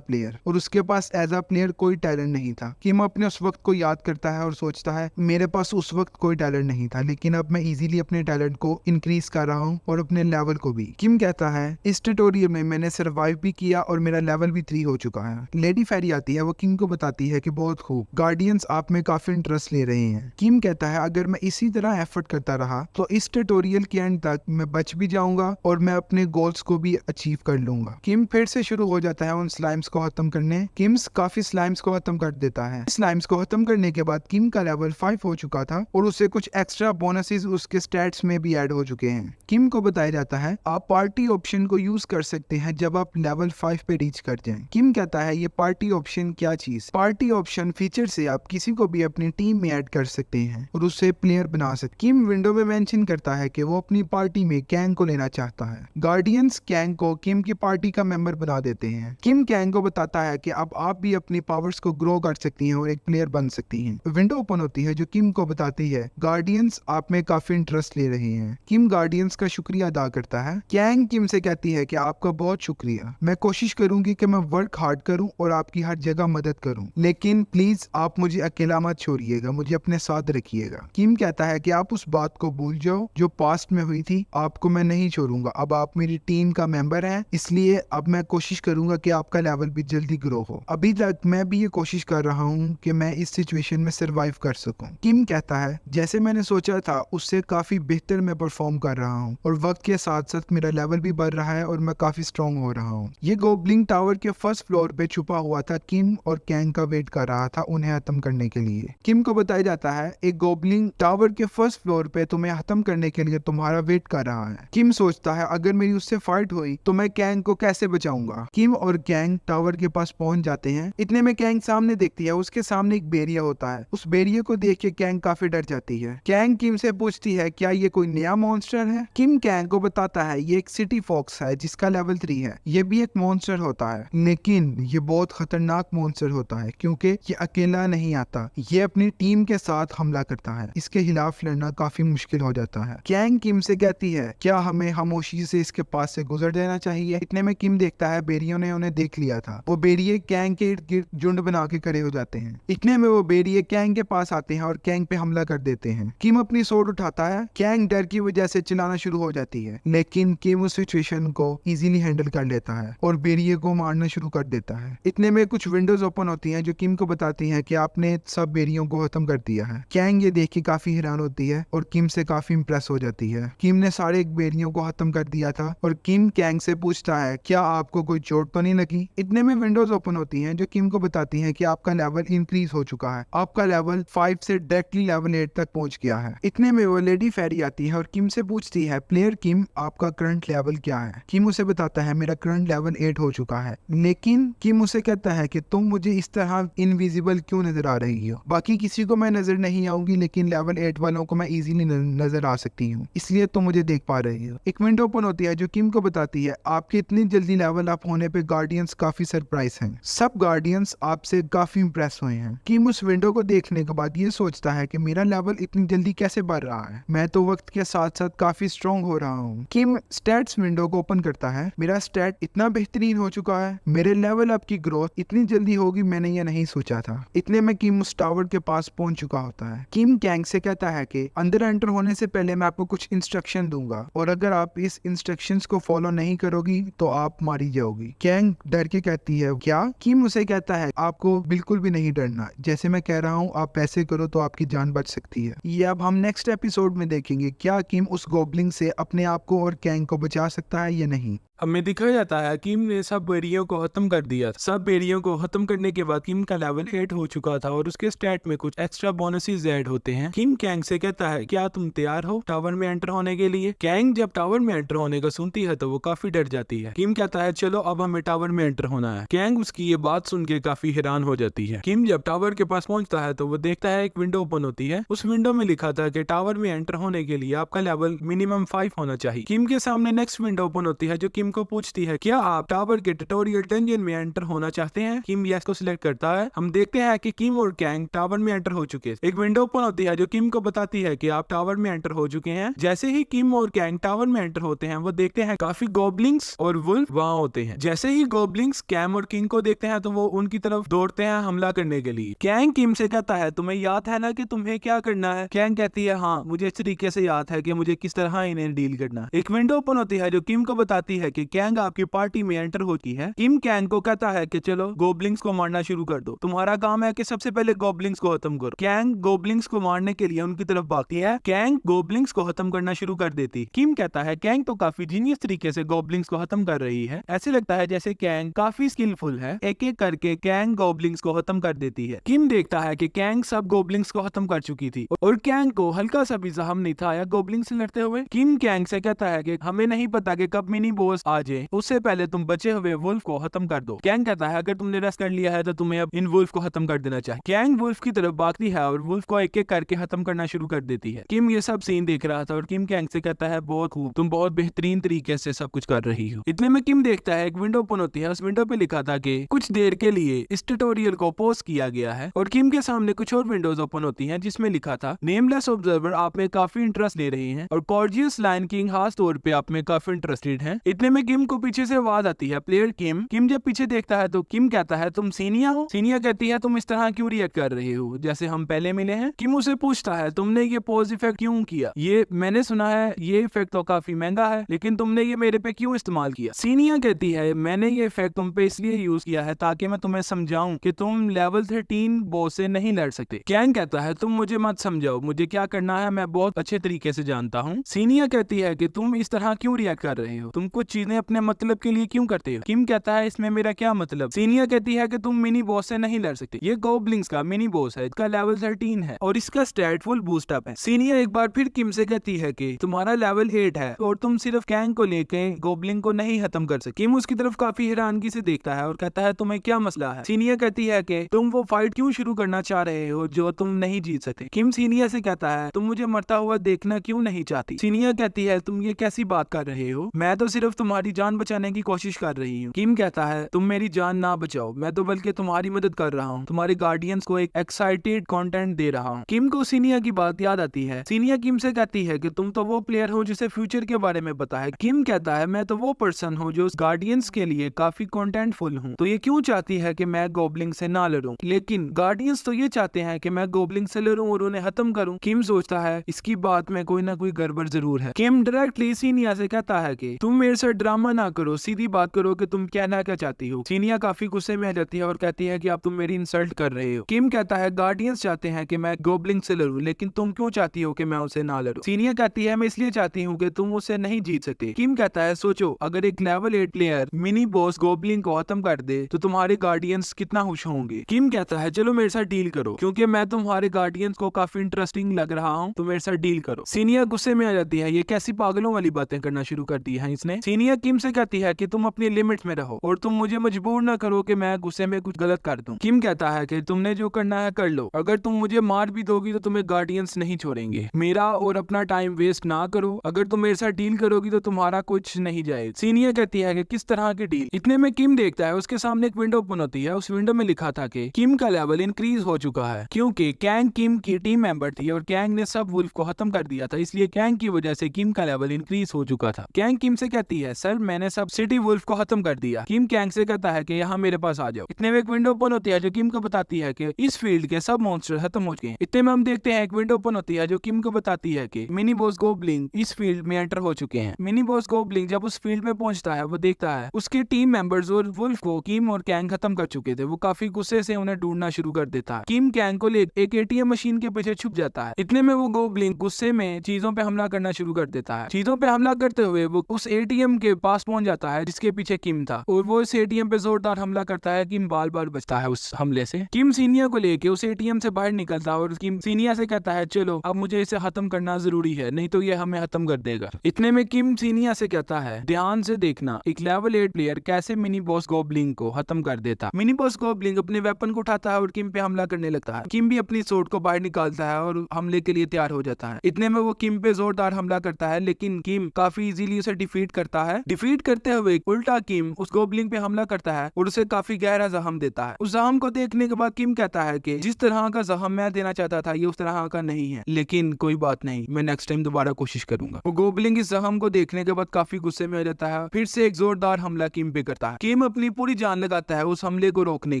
प्लेयर, और उसके पास एज अ प्लेयर कोई टैलेंट नहीं था। किम अपने उस वक्त को याद करता है और सोचता है मेरे पास उस वक्त कोई टैलेंट नहीं था, लेकिन अब मैं इजीली अपने टैलेंट को इंक्रीज कर रहा हूँ और अपने लेवल को भी। किम कहता है इस ट्यूटोरियल में मैंने सर्वाइव भी किया और मेरा लेवल भी 3 हो चुका है। लेडी फेरी आती है, वो किम को बताती है कि बहुत खूब, गार्डियंस आप में काफी इंटरेस्ट ले रहे हैं। किम कहता है अगर मैं इसी तरह एफर्ट करता रहा तो इस ट्यूटोरियल के एंड तक मैं बच भी जाऊंगा और मैं अपने गोल्स को भी अचीव कर लूंगा। किम फिर से शुरू हो जाता है उन स्लाइम्स को खत्म करने। किम्स काफी स्लाइम्स को खत्म कर देता है। स्लाइम्स को खत्म करने के बाद किम का लेवल 5 हो चुका था और उसे कुछ एक्स्ट्रा बोनसेस उसके स्टैट्स में भी ऐड हो चुके हैं। किम को बताया जाता है आप पार्टी ऑप्शन को यूज कर सकते हैं जब आप लेवल 5 पे रीच कर जाएं। किम कहता है ये पार्टी ऑप्शन क्या चीज? पार्टी ऑप्शन फीचर से आप किसी को भी अपनी टीम में ऐड कर सकते हैं और उसे प्लेयर बना सकते। किम विंडो में मेंशन करता है कि वो अपनी पार्टी में कैंग को लेना चाहता है। गार्डियंस कैंग को किम की पार्टी का मेंबर बना देते हैं। किम कैंग को बताता है कि अब आप भी अपनी पावर्स को ग्रो कर सकती हैं और एक प्लेयर बन सकती हैं। विंडो ओपन होती है जो किम को बताती है गार्डियंस आप में काफी इंटरेस्ट ले रहे हैं। किम गार्डियंस का शुक्रिया अदा करता है। कैंग किम से कहती है कि आपका बहुत शुक्रिया, मैं कोशिश करूंगी कि मैं वर्क हार्ड करूं और आपकी हर जगह मदद करूं, लेकिन प्लीज आप मुझे अकेला मत छोड़िएगा, मुझे अपने साथ रखिएगा। किम कहता है कि आप उस बात को भूल जाओ जो पास्ट में हुई थी, आपको मैं नहीं छोड़ूंगा, अब आप मेरी टीम का मेंबर हैं, इसलिए अब मैं कोशिश करूंगा कि आपका लेवल भी जल्दी ग्रो हो। अभी तक मैं भी ये कोशिश कर रहा हूँ कि मैं इस सिचुएशन में सर्वाइव कर सकूं। किम कहता है जैसे मैंने सोचा था उससे काफी बेहतर मैं परफॉर्म कर रहा हूँ और वक्त के साथ साथ मेरा लेवल भी बढ़ रहा है और मैं काफी स्ट्रॉन्ग हो रहा हूँ। ये गोबलिंग टावर के फर्स्ट फ्लोर पे छुपा हुआ था। किम और कैंग का वेट कर रहा था उन्हें खत्म करने के लिए। किम को बताया जाता है एक गोबलिंग टावर के फर्स्ट फ्लोर पे तुम्हें खत्म करने के लिए तुम्हारा वेट कर रहा है। किम सोचता है अगर मेरी उससे फाइट हुई तो मैं कैंग को कैसे बचाऊंगा। किम और कैंग टावर के पास पहुंच जाते हैं। इतने में कैंग सामने देखती है, उसके सामने एक बेरिया होता है। उस बेरिया को देख के कैंग काफी डर जाती है। कैंग किम से पूछती है क्या ये कोई नया मॉन्स्टर है। किम कैंग को बताता है ये एक सिटी फॉक्स है जिसका लेवल 3 है। ये भी एक मॉन्स्टर होता है, लेकिन ये बहुत खतरनाक मॉन्स्टर होता है क्योंकि ये अकेला नहीं आता, ये अपनी टीम के साथ हमला करता है। इसके खिलाफ लड़ना काफी मुश्किल हो जाता है। कैंग किम से कहती है क्या हमें खामोशी से इसके पास से गुजर जाना चाहिए। इतने में किम देखता है बेरियों ने उन्हें देख लिया था। वो बेरिये कैंग के इर्द गिर्द झुंड बना के खड़े हो जाते हैं। इतने में वो बेरिये कैंग के पास आते हैं और कैंग पे हमला कर देते हैं। किम अपनी सोर्ड उठाता है। कैंग डर की वजह से चिल्लाना शुरू हो जाती है, लेकिन किम उस सिचुएशन को इजीली हैंडल कर लेता है और बेरिये को मारना शुरू कर देता है। इतने में कुछ विंडोज ओपन होती हैं जो किम को बताती हैं कि आपने सब बेरियों को खत्म कर दिया है। कैंग ये देख के काफी हैरान होती है और किम से काफी इंप्रेस हो जाती है। किम ने सारे बेरियों को खत्म कर दिया था और किम कैंग से पूछता है क्या आपको कोई चोट तो नहीं लगी। इतने में विंडोज ओपन होती हैं जो किम को बताती हैं कि आपका लेवल इंक्रीज हो चुका है, आपका लेवल 5 से डायरेक्टली लेवल 8 तक पहुंच गया है। इतने में वो लेडी फेरी आती है और किम से पूछती है प्लेयर किम आपका करंट लेवल क्या है। किम उसे बताता है मेरा करंट लेवल 8 हो चुका है, लेकिन किम उसे कहता है कि तुम मुझे इस तरह इनविजिबल क्यों नजर आ रही हो। बाकी किसी को मैं नजर नहीं आऊंगी, लेकिन लेवल 8 वालों को मैं इजीली नजर आ सकती हूँ, इसलिए तुम मुझे देख पा रही हो। एक विंडो ओपन होती है जो किम को बताती है आपके इतनी जल्दी लेवल अप होने पे गार्डियंस काफी सरप्राइज हैं। सब गार्डियंस आपसे काफी इंप्रेस हुए हैं। किम उस विंडो को देखने के बाद ये सोचता है कि मेरा लेवल इतनी जल्दी कैसे बढ़ रहा है, मैं तो वक्त के साथ साथ काफी स्ट्रॉन्ग हो रहा हूँ। किम स्टैट्स विंडो को ओपन करता है। मेरा स्टैट इतना बेहतरीन हो चुका है, मेरे लेवल अप की ग्रोथ इतनी जल्दी होगी मैंने ये नहीं सोचा था। इतने में किम उस टावर के पास पहुंच चुका होता है। किम कैंग से कहता है कि अंदर एंटर होने से पहले मैं आपको कुछ इंस्ट्रक्शन दूंगा और अगर आप इस इंस्ट्रक्शंस को फॉलो नहीं करोगी तो आप मारी जाओगी। कैंग डर के कहती है क्या। किम उसे कहता है आपको बिल्कुल भी नहीं डरना, जैसे मैं कह रहा हूँ आप ऐसे करो तो आपकी जान बच सकती है। ये अब हम नेक्स्ट एपिसोड में देखेंगे क्या किम उस गोबलिंग से अपने आप को और कैंग को बचा सकता है या नहीं। हमें दिखाया जाता है किम ने सब बेरियों को खत्म कर दिया था। सब बेरियों को खत्म करने के बाद किम का लेवल 8 हो चुका था और उसके स्टैट में कुछ एक्स्ट्रा बोनसेस ऐड होते हैं। किम कैंग से कहता है क्या तुम तैयार हो टावर में एंटर होने के लिए। कैंग जब टावर में एंटर होने का सुनती है तो वो काफी डर जाती है। किम कहता है चलो अब हमें टावर में एंटर होना है। कैंग उसकी ये बात सुन के काफी हैरान हो जाती है। किम जब टावर के पास पहुंचता है तो वो देखता है एक विंडो ओपन होती है। उस विंडो में लिखा था कि टावर में एंटर होने के लिए आपका लेवल मिनिमम 5 होना चाहिए। किम के सामने नेक्स्ट विंडो ओपन होती है जो किम किम को पूछती है क्या आप टावर के ट्यूटोरियल डंजन में एंटर होना चाहते हैं। किम यस को सिलेक्ट करता है। हम देखते हैं कि किम और कैंग टावर में एंटर हो चुके हैं। एक विंडो ओपन होती है जो किम को बताती है कि आप टावर में एंटर हो चुके हैं। जैसे ही किम और कैंग टावर में एंटर होते हैं वो देखते हैं काफी गॉब्लिंग्स और वुल्फ वहां होते हैं। जैसे ही गॉब्लिंग्स कैम और किंग को देखते हैं तो वो उनकी तरफ दौड़ते हैं हमला करने के लिए। कैंग किम से कहता है तुम्हें याद है ना कि तुम्हें क्या करना है। कैंग कहती है हाँ मुझे इस तरीके से याद है कि मुझे किस तरह इन्हें डील करना है। एक विंडो ओपन होती है जो किम को बताती है कि कैंग आपकी पार्टी में एंटर होती है। किम कैंग को कहता है कि चलो गॉब्लिंग्स को मारना शुरू कर दो, तुम्हारा काम है कि सबसे पहले गॉब्लिंग्स को खत्म करो। कैंग गॉब्लिंग्स को मारने के लिए उनकी तरफ भागती है। कैंग गॉब्लिंग्स को खत्म करना शुरू कर देती। किम कहता है कैंग तो काफी जीनियस तरीके से गॉब्लिंग्स को खत्म कर रही है। ऐसे लगता है जैसे कैंग काफी स्किलफुल है। एक एक करके कैंग गॉब्लिंग्स को खत्म कर देती है। किम देखता है कि कैंग सब गॉब्लिंग्स को खत्म कर चुकी थी और कैंग को हल्का सा भी जख्म नहीं था या गॉब्लिंग से लड़ते हुए। किम कैंग से कहता है कि हमें नहीं पता कि कब मिनी बॉस आ जाए, उससे पहले तुम बचे हुए वुल्फ को खत्म कर दो। कैंग कहता है अगर तुमने रेस्ट कर लिया है तो तुम्हें अब इन वुल्फ को खत्म कर देना चाहिए। कैंग वुल्फ की तरफ भागती है और वुल्फ को एक एक करके खत्म करना शुरू कर देती है। किम ये सब सीन देख रहा था और किम कैंग से कहता है बहुत खूब, तुम बहुत बेहतरीन तरीके से सब कुछ कर रही हो। इतने में किम देखता है एक विंडो ओपन होती है। उस विंडो पे लिखा था कि कुछ देर के लिए इस ट्यूटोरियल को पॉज किया गया है और किम के सामने कुछ और विंडोज ओपन होती हैं जिसमें लिखा था नेमलेस ऑब्जर्वर आप में काफी इंटरेस्ट ले रही हैं और कॉर्जियस लायन किंग खास तौर पे आप में काफी इंटरेस्टेड हैं। इतने में किम को पीछे से आवाज आती है प्लेयर किम। किम जब पीछे देखता है तो किम कहता है तुम सीनिया हो। सीनिया कहती है तुम इस तरह क्यों रिएक्ट कर रहे हो जैसे हम पहले मिले हैं। किम उसे पूछता है तुमने ये पॉज इफेक्ट क्यों किया, ये मैंने सुना है ये इफेक्ट तो काफी महंगा है लेकिन तुमने ये मेरे पे क्यों इस्तेमाल किया। सीनिया कहती है मैंने ये इफेक्ट तुम पे इसलिए यूज किया है ताकि मैं तुम्हें समझाऊं कि तुम लेवल 13 बॉस से नहीं लड़ सकते। कैंग कहता है तुम मुझे मत समझाओ, मुझे क्या करना है मैं बहुत अच्छे तरीके से जानता हूँ। सीनिया कहती है कि तुम इस तरह क्यों रिएक्ट कर रहे हो, तुम कुछ चीजें अपने मतलब के लिए क्यों करते हो। किम कहता है इसमें मेरा क्या मतलब। सीनिया कहती है कि तुम मिनी बॉस से नहीं लड़ सकते, ये गॉब्लिंग्स का मिनी बॉस है, इसका लेवल 13 है और इसका स्टैट फुल बूस्ट अप है। सीनिया एक बार फिर किम से कहती है कि तुम्हारा लेवल 8 है और तुम सिर्फ कैंग को लेके गॉब्लिंग को नहीं खत्म कर सकते। किम उसकी तरफ काफी हैरानगी से देखता है और कहता है तुम्हें क्या मसला है। सीनिया कहती है कि तुम वो फाइट क्यों शुरू करना चाह रहे हो जो तुम नहीं जीत सकते। किम सीनिया से कहता है तुम मुझे मरता हुआ देखना क्यों नहीं चाहती। सीनिया कहती है तुम ये कैसी बात कर रहे हो, मैं तो सिर्फ तुम्हारी जान बचाने की कोशिश कर रही हूँ। किम कहता है तुम मेरी जान ना बचाओ, मैं तो बल्कि तुम्हारी मदद कर रहा हूँ, तुम्हारे गार्डियंस को एक एक्साइटेड कंटेंट दे रहा हूँ। किम को सीनिया की बात याद आती है। सीनिया किम से कहती है कि तुम तो वो प्लेयर हो जिसे फ्यूचर के बारे में पता है। किम कहता है मैं तो वो पर्सन हूँ जो गार्डियंस के लिए काफी कंटेंटफुल हूँ, तो ये क्यों चाहती है कि मैं गॉब्लिंग से ना लड़ूं, लेकिन गार्डियंस तो ये चाहते हैं कि मैं गॉब्लिंग से लड़ूं और उन्हें खत्म करूं। किम सोचता है इसकी बात में कोई ना कोई गड़बड़ जरूर है। किम डायरेक्टली सीनिया से कहता है कि तुम मेरे से ड्रामा ना करो, सीधी बात करो कि तुम कहना क्या चाहती हो। सीनिया काफी गुस्से में आ जाती है और कहती है कि आप तुम मेरी इंसल्ट कर रहे हो। किम कहता है गार्डियंस चाहते हैं कि मैं गॉब्लिंग से लड़ूं, लेकिन तुम क्यों चाहती हो कि मैं उसे ना लड़ूं। सीनिया कहती है मैं इसलिए चाहती हूँ कि तुम उसे नहीं जीत सकते। किम कहता है सोचो अगर एक लेवल 8 प्लेयर मिनी बॉस गॉब्लिंग को खत्म कर दे तो तुम्हारे गार्डियंस कितना खुश होंगे। किम कहता है चलो मेरे साथ डील करो, क्योंकि मैं तुम्हारे गार्डियंस को काफी इंटरेस्टिंग लग रहा हूँ, तो मेरे साथ डील करो। सीनिया गुस्से में आ जाती है, ये कैसी पागलों वाली बातें करना शुरू कर दी है इसने। सीनिया किम से कहती है कि तुम अपनी लिमिट्स में रहो और तुम मुझे मजबूर ना करो कि मैं गुस्से में कुछ गलत कर दूं। किम कहता है कि तुमने जो करना है कर लो, अगर तुम मुझे मार भी दोगी तो तुम्हें गार्डियंस नहीं छोड़ेंगे। मेरा और अपना टाइम वेस्ट ना करो, अगर तुम मेरे साथ डील करोगी तो तुम्हारा कुछ नहीं जाएगा। सीनिया कहती है कि किस तरह की डील। इतने में किम देखता है उसके सामने एक विंडो ओपन होती है। उस विंडो में लिखा था कि किम का लेवल इंक्रीज हो चुका है, क्योंकि कैंग किम की टीम मेंबर थी और कैंग ने सब वुल्फ को खत्म कर दिया था, इसलिए कैंग की वजह से किम का लेवल इंक्रीज हो चुका था। कैंग किम से कहती है सर मैंने सब सिटी वुल्फ को खत्म कर दिया। किम कैंग से कहता है कि यहाँ मेरे पास आ जाओ। इतने में एक विंडो ओपन होती है जो किम को बताती है कि इस फील्ड के सब मॉन्स्टर खत्म हो चुके हैं। इतने में हम देखते हैं एक विंडो ओपन होती है जो किम को बताती है कि मिनी बॉस गॉब्लिंग इस फील्ड में एंटर हो चुके हैं। मिनी बॉस गॉब्लिंग जब उस फील्ड में पहुंचता है वो देखता है उसके टीम मेंबर्स और वुल्फ को किम और कैंग खत्म कर चुके थे। वो काफी गुस्से से उन्हें ढूंढना शुरू कर देता है। किम कैंग को ले एक एटीएम मशीन के पीछे छुप जाता है। इतने में वो गॉब्लिंग गुस्से में चीजों पे हमला करना शुरू कर देता है। चीजों पे हमला करते हुए वो उस एटीएम के पास पहुंच जाता है जिसके पीछे किम था और वो इस एटीएम पे जोरदार हमला करता है। किम बाल बाल बचता है उस हमले से। किम सीनिया को लेके उस एटीएम से बाहर निकलता है और किम सीनिया से कहता है चलो अब मुझे इसे खत्म करना जरूरी है, नहीं तो ये हमें खत्म कर देगा। इतने में किम सीनिया से कहता है ध्यान से देखना एक लेवल 8 प्लेयर कैसे मिनी बॉस गॉब्लिंग को खत्म कर देता। मिनी बॉस गॉब्लिंग अपने वेपन को उठाता है और किम पे हमला करने लगता है। किम भी अपनी सोर्ड को बाहर निकालता है और हमले के लिए तैयार हो जाता है। इतने में वो किम पे जोरदार हमला करता है, लेकिन किम काफी इजीली उसे डिफीट करता है है। डिफीट करते हुए उल्टा किम उस गोबलिंग पे हमला करता है और उसे काफी गहरा जख्म देता है। उस जख्म को देखने के बाद किम कहता है कि जिस तरह का जख्म मैं देना चाहता था ये उस तरह का नहीं है, लेकिन कोई बात नहीं, मैं नेक्स्ट टाइम दोबारा कोशिश करूंगा। वो गोबलिंग इस जख्म को देखने के बाद काफी गुस्से में हो जाता है, फिर से एक जोरदार हमला किम पे करता है। किम अपनी पूरी जान लगाता है उस हमले को रोकने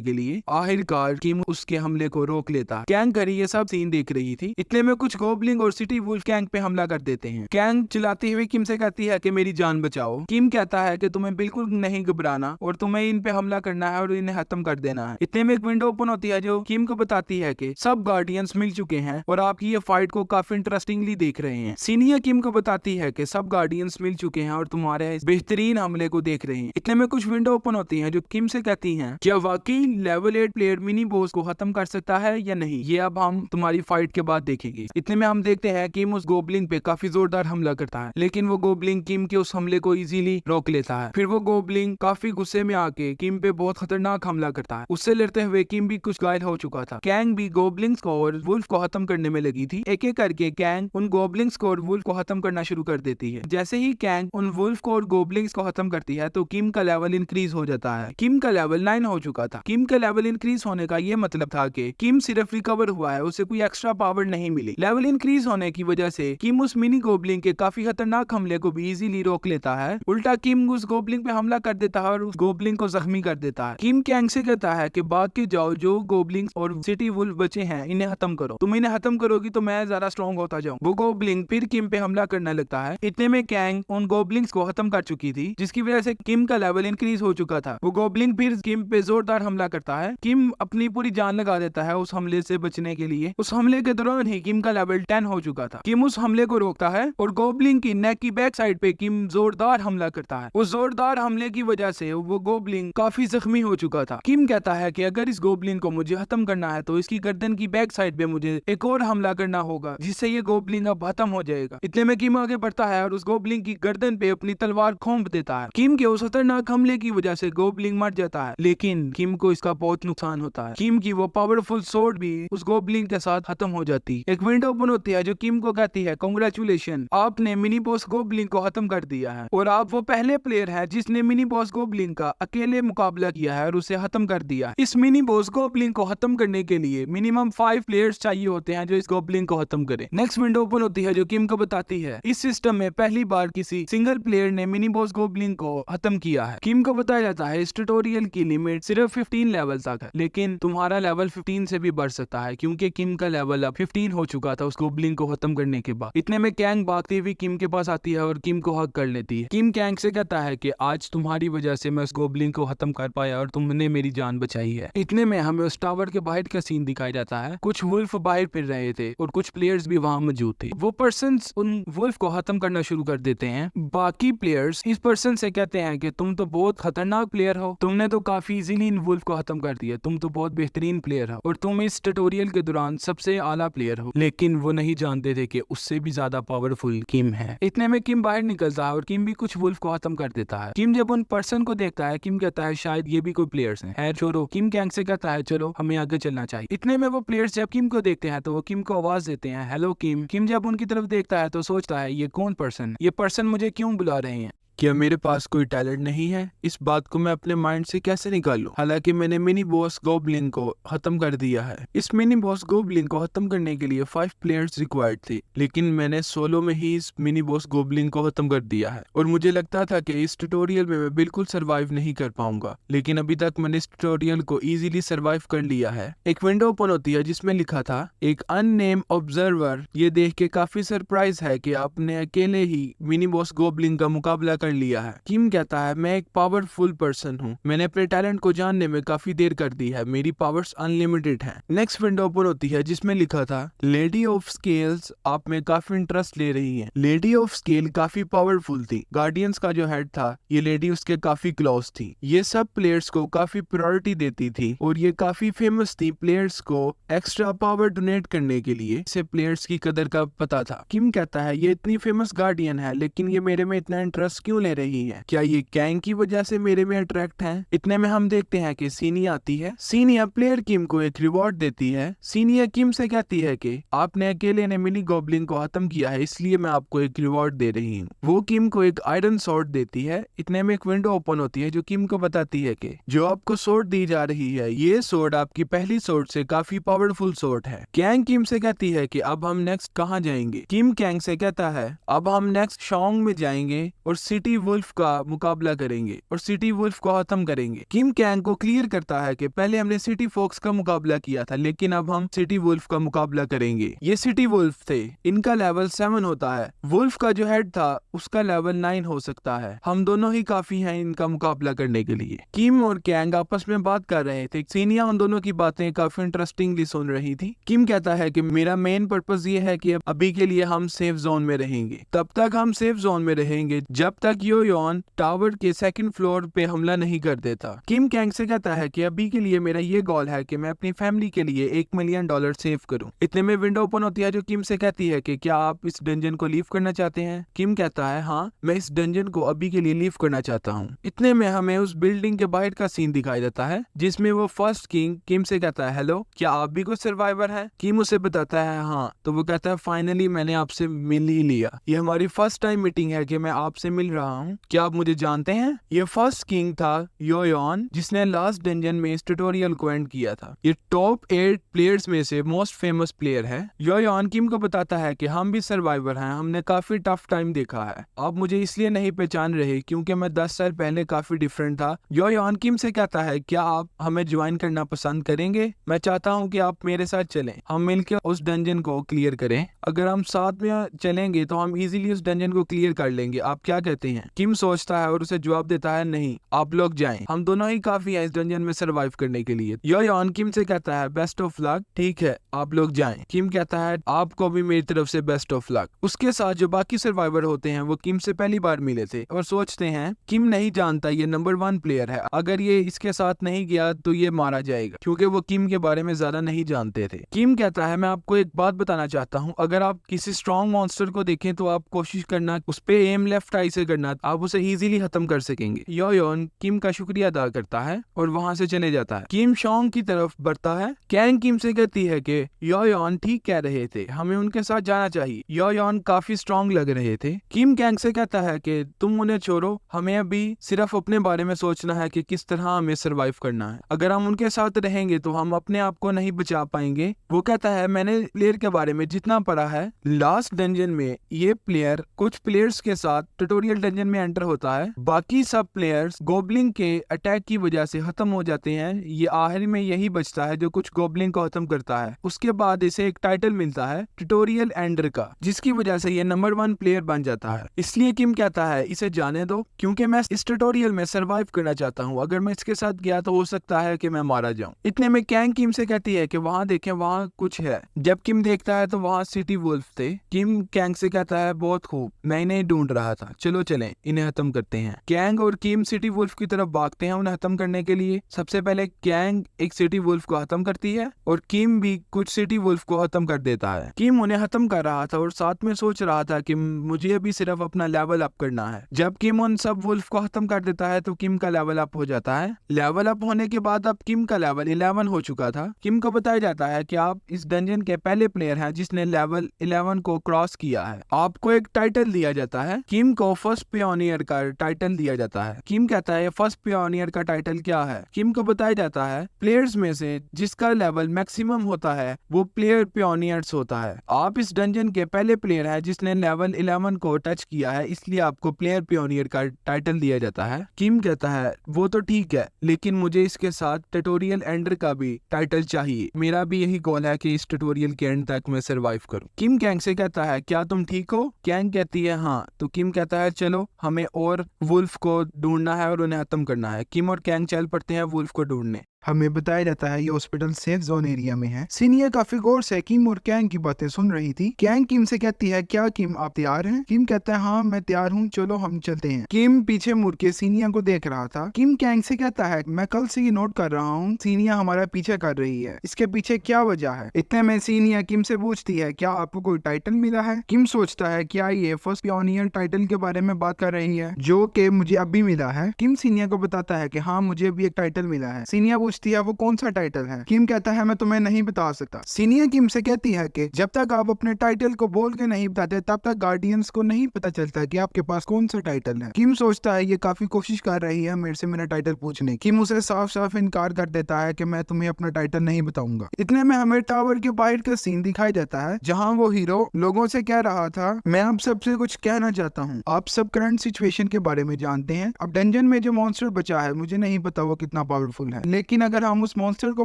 के लिए। आखिरकार किम उसके हमले को रोक लेता है। कैंग करी ये सब सीन देख रही थी। इतने में कुछ गोबलिंग और सिटी वुल्फ कैंग पे हमला कर देते हैं। कैंग चिल्लाती हुई किम से कहती है कि मेरी जान बचाओ। किम कहता है कि तुम्हें बिल्कुल नहीं घबराना और तुम्हें इन पे हमला करना है और इन्हें खत्म कर देना है। इतने में एक विंडो ओपन होती है जो किम को बताती है कि सब गार्डियंस मिल चुके हैं और आप ये फाइट को काफी इंटरेस्टिंगली देख रहे हैं। सीनियर किम को बताती है कि सब गार्डियंस मिल चुके हैं और तुम्हारे इस बेहतरीन हमले को देख रहे हैं। इतने में कुछ विंडो ओपन होती हैं जो किम से कहती हैं क्या वाकई लेवल 8 प्लेयर मिनी बॉस को खत्म कर सकता है या नहीं, ये अब हम तुम्हारी फाइट के बाद देखेंगे। इतने में हम देखते हैं किम उस गोबलिंग पे काफी जोरदार हमला करता है, लेकिन वो गोबलिंग किम के उस हमले को इजीली रोक लेता है। फिर वो गोबलिंग काफी गुस्से में आके किम पे बहुत खतरनाक हमला करता है। उससे लड़ते हुए किम भी कुछ घायल हो चुका था। कैंग भी गोबलिंग्स को और वुल्फ को खत्म करने में लगी थी। एक एक करके कैंग उन गोबलिंग्स को और वुल्फ को खत्म करना शुरू कर देती है। जैसे ही कैंग उन वुल्फ को और गोबलिंग्स को खत्म करती है तो किम का लेवल इंक्रीज हो जाता है। किम का लेवल 9 हो चुका था। किम का लेवल इंक्रीज होने का ये मतलब था कि किम सिर्फ रिकवर हुआ है, उसे कोई एक्स्ट्रा पावर नहीं मिली। लेवल इंक्रीज होने की वजह से किम उस मिनी गोबलिंग के काफी खतरनाक हमले को भी इजीली रोक लेता है। उल्टा किम उस गोबलिंग पे हमला कर देता है और उस गोबलिंग को जख्मी कर देता है। किम कैंग से कहता है कि भाग के जाओ, जो गोबलिंग्स और सिटी वुल्फ बचे हैं इन्हें खत्म करो। तुम इन्हें खत्म करोगी तो मैं ज्यादा स्ट्रॉन्ग होता जाऊं। वो गोबलिंग फिर किम पे हमला करने लगता है। इतने में कैंग उन गोबलिंग्स को खत्म कर चुकी थी, जिसकी वजह से किम का लेवल इंक्रीज हो चुका था। वो गोबलिंग फिर किम पे जोरदार हमला करता है। किम अपनी पूरी जान लगा देता है उस हमले से बचने के लिए। उस हमले के दौरान ही किम का लेवल 10 हो चुका था। किम उस हमले को रोकता है और गोबलिंग की नेक की बैक साइड पे किम जोरदार हमला करता है। उस जोरदार हमले की वजह से वो गोबलिंग काफी जख्मी हो चुका था। किम कहता है कि अगर इस गोबलिंग को मुझे खत्म करना है तो इसकी गर्दन की बैक साइड पे मुझे एक और हमला करना होगा, जिससे ये गोबलिंग अब खत्म हो जाएगा। इतने में किम आगे बढ़ता है और उस गोबलिंग की गर्दन पे अपनी तलवार घोंप देता है। किम के उस खतरनाक हमले की वजह से गोबलिंग मर जाता है, लेकिन किम को इसका बहुत नुकसान होता है। किम की वो पावरफुल सोर्ड भी उस गोबलिंग के साथ खत्म हो जाती है। एक विंडो ओपन होती है जो किम को कहती है कांग्रेचुलेशन, आपने मिनी बॉस गोबलिंग को खत्म कर दिया है और आप वो पहले प्लेयर है जिसने मिनी बॉस गोबलिंग का अकेले मुकाबला किया है और उसे खत्म कर दिया। इस मिनी बॉस गोबलिंग को खत्म करने के लिए मिनिमम 5 प्लेयर्स चाहिए होते हैं जो इस गोबलिंग को खत्म करे। नेक्स्ट विंडो ओपन होती है जो किम को बताती है इस सिस्टम में पहली बार किसी सिंगल प्लेयर ने मिनी बॉस गोबलिंग को खत्म किया है। किम को बताया जाता है इस ट्यूटोरियल की लिमिट सिर्फ 15 लेवल तक है, लेकिन तुम्हारा लेवल 15 से भी बढ़ सकता है क्योंकि किम का लेवल अब 15 हो चुका था उस गोबलिंग को खत्म करने के बाद। इतने में कैंग भागती हुई किम के पास आती है और किम को हक कर लेती है। किम कैंग से कहता है कि आज तुम्हारी वजह से मैं उस गोबलिंग को खत्म कर पाया और तुमने मेरी जान बचाई है। इतने में हमें उस टावर के बाहर का सीन दिखाया जाता है। कुछ वुल्फ बाहर फिर रहे थे और कुछ प्लेयर्स भी वहां मौजूद थे। वो पर्सन्स उन वुल्फ को खत्म करना शुरू कर देते हैं। बाकी प्लेयर्स इस पर्सन से कहते हैं कि तुम तो बहुत खतरनाक प्लेयर हो, तुमने तो काफी इजीली इन वुल्फ को खत्म कर दिया, तुम तो बहुत बेहतरीन प्लेयर हो और तुम इस ट्यूटोरियल के दौरान सबसे आला प्लेयर हो। लेकिन वो नहीं जानते थे कि उससे भी ज्यादा पावरफुल किम है। इतने में किम बाहर निकलता है और किम भी कुछ वुल्फ को खत्म कर देता है। किम जब उन पर्सन को देखता है किम कहता है शायद ये भी कोई प्लेयर्स हैं। है छोड़ो, किम कैंग से कहता है चलो हमें आगे चलना चाहिए। इतने में वो प्लेयर्स जब किम को देखते हैं तो वो किम को आवाज देते हैं हेलो किम। किम जब उनकी तरफ देखता है तो सोचता है ये कौन पर्सन, ये पर्सन मुझे क्यों बुला रहे हैं, क्या मेरे पास कोई टैलेंट नहीं है? इस बात को मैं अपने माइंड से कैसे निकालूं? हालांकि मैंने मिनी बॉस गोबलिंग को खत्म कर दिया है। इस मिनी बॉस गोबलिंग को खत्म करने के लिए 5 प्लेयर्स रिक्वायर्ड थे, लेकिन मैंने सोलो में ही इस मिनी बॉस गोबलिंग को खत्म कर दिया है और मुझे लगता था कि इस ट्यूटोरियल में मैं बिल्कुल सरवाइव नहीं कर पाऊंगा, लेकिन अभी तक मैंने इस ट्यूटोरियल को इजीली सरवाइव कर लिया है। एक विंडो ओपन होती है जिसमें लिखा था एक अननेम ऑब्जर्वर ये देख के काफी सरप्राइज है कि आपने अकेले ही मिनी बॉस गोबलिंग का मुकाबला कर लिया है। किम कहता है मैं एक पावरफुल पर्सन हूँ, मैंने अपने टैलेंट को जानने में काफी देर कर दी है, मेरी पावर्स अनलिमिटेड हैं। नेक्स्ट विंडो ओपन होती है जिसमें लिखा था लेडी ऑफ स्केल्स आप में काफी इंटरेस्ट ले रही है। लेडी ऑफ स्केल काफी पावरफुल थी, गार्डियंस का जो हेड था ये लेडी उसके काफी क्लोज थी। ये सब प्लेयर्स को काफी प्रायोरिटी देती थी और ये काफी फेमस थी प्लेयर्स को एक्स्ट्रा पावर डोनेट करने के लिए। इसे प्लेयर्स की कदर का पता था। किम कहता है ये इतनी फेमस गार्डियन है लेकिन ये मेरे में इतना इंटरेस्ट क्यों क्यों ले रही है? क्या ये कैंग की वजह से मेरे में अट्रैक्ट है? इतने में हम देखते हैं कि सीनिया आती है। सीनिया प्लेयर किम को एक रिवॉर्ड देती है। सीनिया किम से कहती है कि आपने अकेले ने मिनी गॉब्लिन को खत्म किया है, इसलिए मैं आपको एक रिवॉर्ड दे रही हूँ। वो किम को एक आयरन स्वॉर्ड देती है। इतने में एक विंडो ओपन होती है जो किम को बताती है कि जो आपको स्वॉर्ड दी जा रही है, ये स्वॉर्ड आपकी पहली स्वॉर्ड से काफी पावरफुल स्वॉर्ड है। कैंग किम से कहती है कि अब हम नेक्स्ट कहाँ जाएंगे? किम कैंग से कहता है अब हम नेक्स्ट शॉन्ग में जाएंगे और सिटी वुल्फ का मुकाबला करेंगे और सिटी वुल्फ को खत्म करेंगे। किम कैंग को क्लियर करता है कि पहले हमने सिटी फॉक्स का मुकाबला किया था, लेकिन अब हम सिटी वुल्फ का मुकाबला करेंगे। ये सिटी वुल्फ थे, इनका लेवल 7 होता है। वुल्फ का जो हेड था उसका लेवल 9 हो सकता है। हम दोनों ही काफी हैं इनका मुकाबला करने के लिए। किम और कैंग आपस में बात कर रहे थे। सीनिया उन दोनों की बातें काफी इंटरेस्टिंगली सुन रही थी। किम कहता है कि मेरा मेन पर्पस ये है कि अभी के लिए हम सेफ जोन में रहेंगे। तब तक हम सेफ जोन में रहेंगे जब तक योयोन टावर के सेकंड फ्लोर पे हमला नहीं कर देता। किम कैंग से कहता है कि अभी के लिए मेरा ये गोल है कि मैं अपनी फैमिली के लिए $1 मिलियन सेव करूं। इतने में विंडो ओपन होती है जो किम से कहती है कि क्या आप इस डंजन को लीव करना चाहते हैं? किम कहता है हाँ, मैं इस डंजन को अभी के लिए लीव करना चाहता हूँ। इतने में हमें उस बिल्डिंग के बाहर का सीन दिखाई देता है जिसमें वो फर्स्ट किंग किम से कहता है हेलो, क्या आप भी कुछ सर्वाइवर है? किम उसे बताता है हाँ, तो वो कहता है फाइनली मैंने आपसे मिल ही लिया। ये हमारी फर्स्ट टाइम मीटिंग है कि मैं आपसे मिल रहा हूँ। क्या आप मुझे जानते हैं? ये फर्स्ट किंग था योयोन, जिसने लास्ट डंजन में इस ट्यूटोरियल को एंड किया था। ये टॉप 8 प्लेयर्स में से मोस्ट फेमस प्लेयर है। योयोन किम को बताता है कि हम भी सर्वाइवर हैं, हमने काफी टफ टाइम देखा है। आप मुझे इसलिए नहीं पहचान रहे क्योंकि मैं 10 साल पहले काफी डिफरेंट था। योयोन किम से कहता है क्या आप हमें ज्वाइन करना पसंद करेंगे? मैं चाहता हूँ कि आप मेरे साथ चलें, हम मिलकर उस डंजन को क्लियर करें। अगर हम साथ में चलेंगे तो हम इजीली उस डंजन को क्लियर कर लेंगे। आप क्या कहते हैं? किम सोचता है और उसे जवाब देता है नहीं, आप लोग जाएं, हम दोनों ही काफी हैं इस डंजन में सर्वाइव करने के लिए। योयोन किम से कहता है बेस्ट ऑफ लक। ठीक है, आप लोग जाएं। किम कहता है आपको भी मेरी तरफ से बेस्ट ऑफ लक। उसके साथ जो बाकी सर्वाइवर होते हैं वो किम से पहली बार मिले थे और सोचते हैं किम नहीं जानता ये नंबर 1 प्लेयर है, अगर ये इसके साथ नहीं गया तो ये मारा जाएगा, क्योंकि वो किम के बारे में ज्यादा नहीं जानते थे। किम कहता है मैं आपको एक बात बताना चाहता हूँ, अगर आप किसी स्ट्रॉन्ग मॉन्स्टर को देखें तो आप कोशिश करना उस पे एम लेफ्ट आई से करना, आप उसे इजीली खत्म कर सकेंगे। योयोन किम का शुक्रिया अदा करता है और वहां से चले जाता है। किम शॉन्ग की तरफ बढ़ता है। कैंग किम से कहती है कि योयोन ठीक कह रहे थे, हमें उनके साथ जाना चाहिए। योयोन काफी स्ट्रॉन्ग लग रहे थे। किम कैंग से कहता है कि तुम उन्हें छोड़ो, हमें अभी सिर्फ अपने बारे में सोचना है कि किस तरह हमें सरवाइव करना है। अगर हम उनके साथ रहेंगे तो हम अपने आप को नहीं बचा पाएंगे। वो कहता है मैंने प्लेयर के बारे में जितना पढ़ा है, लास्ट डंजन में ये प्लेयर कुछ प्लेयर्स के साथ ट्यूटोरियल डंजन में एंटर होता है, बाकी सब प्लेयर्स गोब्लिन के अटैक की वजह से खत्म हो जाते हैं। ये आखिर में यही बचता है जो कुछ गोब्लिन को खत्म करता है। उसके बाद इसे एक टाइटल मिलता है ट्यूटोरियल एंडर का, जिसकी वजह से ये नंबर 1 प्लेयर बन जाता है। इसलिए किम कहता है इसे जाने दो, क्योंकि मैं इस ट्यूटोरियल में सर्वाइव करना चाहता हूँ। अगर मैं इसके साथ गया तो हो सकता है कि मैं मारा जाऊं। इतने में कैंग किम से कहती है कि वहां देखें, वहां कुछ है। जब किम देखता है तो वहां सिटी वुल्फ थे। किम कैंग से कहता है बहुत खूब, मैं इन्हें ढूंढ रहा था, चलो चलें इन्हें खत्म करते हैं। कैंग और किम सिटी वुल्फ की तरफ भागते हैं उन्हें खत्म करने के लिए। सबसे पहले कैंग एक सिटी वुल्फ को खत्म करती है और किम भी कुछ सिटी वुल्फ को खत्म कर देता है। किम उन्हें खत्म कर रहा था और साथ में सोच रहा था कि मुझे अभी सिर्फ अपना लेवल अप करना है। जब किम उन सब वुल्फ को खत्म कर देता है तो किम का लेवल अप हो जाता है। लेवल अप होने के बाद अब किम का लेवल 11 हो चुका था। किम को बताया जाता है कि आप इस डंजन के पहले प्लेयर हैं जिसने लेवल 11 को क्रॉस किया है। आपको एक टाइटल दिया जाता है। किम को फर्स्ट पियोनियर का टाइटल दिया जाता है। किम कहता है फर्स्ट पियोनियर का टाइटल क्या है? किम को बताया जाता है प्लेयर्स में से जिसका लेवल मैक्सिमम होता है वो प्लेयर पियोनियर्स होता है। आप इस डंजन के पहले प्लेयर हैं जिसने लेवल 11 को टच किया है, इसलिए आपको प्लेयर पियोनियर का टाइटल दिया जाता है। किम कहता है वो तो ठीक है, लेकिन मुझे इसके साथ ट्यूटोरियल एंडर का भी टाइटल चाहिए। मेरा भी यही गोल है कि इस ट्यूटोरियल के एंड तक मैं सर्वाइव करूं। किम कैंग से कहता है क्या तुम ठीक हो? कैंग कहती है हाँ। तो किम कहता है चलो हमें और वुल्फ को ढूंढना है और उन्हें खत्म करना है। किम और कैंग चल पड़ते हैं वुल्फ को ढूंढने। हमें बताया जाता है ये हॉस्पिटल सेफ जोन एरिया में है। सीनियर काफी गौर से किम और कैंग की बातें सुन रही थी। कैंग किम से कहती है, क्या किम आप तैयार हैं? किम कहता है, हाँ मैं तैयार हूँ, चलो हम चलते हैं। किम पीछे मुड़ के सीनियर को देख रहा था। किम कैंग से कहता है, मैं कल से ये नोट कर रहा हूँ सीनियर हमारा पीछे कर रही है, इसके पीछे क्या वजह है? इतने में सीनियर किम से पूछती है, क्या आपको कोई टाइटल मिला है? किम सोचता है, क्या ये फर्स्ट पियोनियर टाइटल के बारे में बात कर रही है जो कि मुझे अभी मिला है? किम सीनियर को बताता है कि हाँ मुझे भी एक टाइटल मिला है। सीनियर पूछती है, वो कौन सा टाइटल है? किम कहता है, मैं तुम्हें नहीं बता सकता। सीनियर किम से कहती है कि जब तक आप अपने टाइटल को बोल के नहीं बताते तब तक गार्डियंस को नहीं पता चलता कि आपके पास कौन सा टाइटल है। किम सोचता है ये काफी कोशिश कर रही है मेरे से मेरा टाइटल पूछने। किम उसे साफ साफ इनकार कर देता है कि मैं तुम्हें अपना टाइटल नहीं बताऊंगा। इतने में हमें टावर के बाहर का सीन दिखाई देता है जहाँ वो हीरो लोगों से कह रहा था, मैं आप सबसे कुछ कहना चाहता हूँ। आप सब करंट सिचुएशन के बारे में जानते हैं। अब डंजन में जो मॉन्स्टर बचा है मुझे नहीं पता वो कितना पावरफुल है, लेकिन अगर हम उस मॉन्स्टर को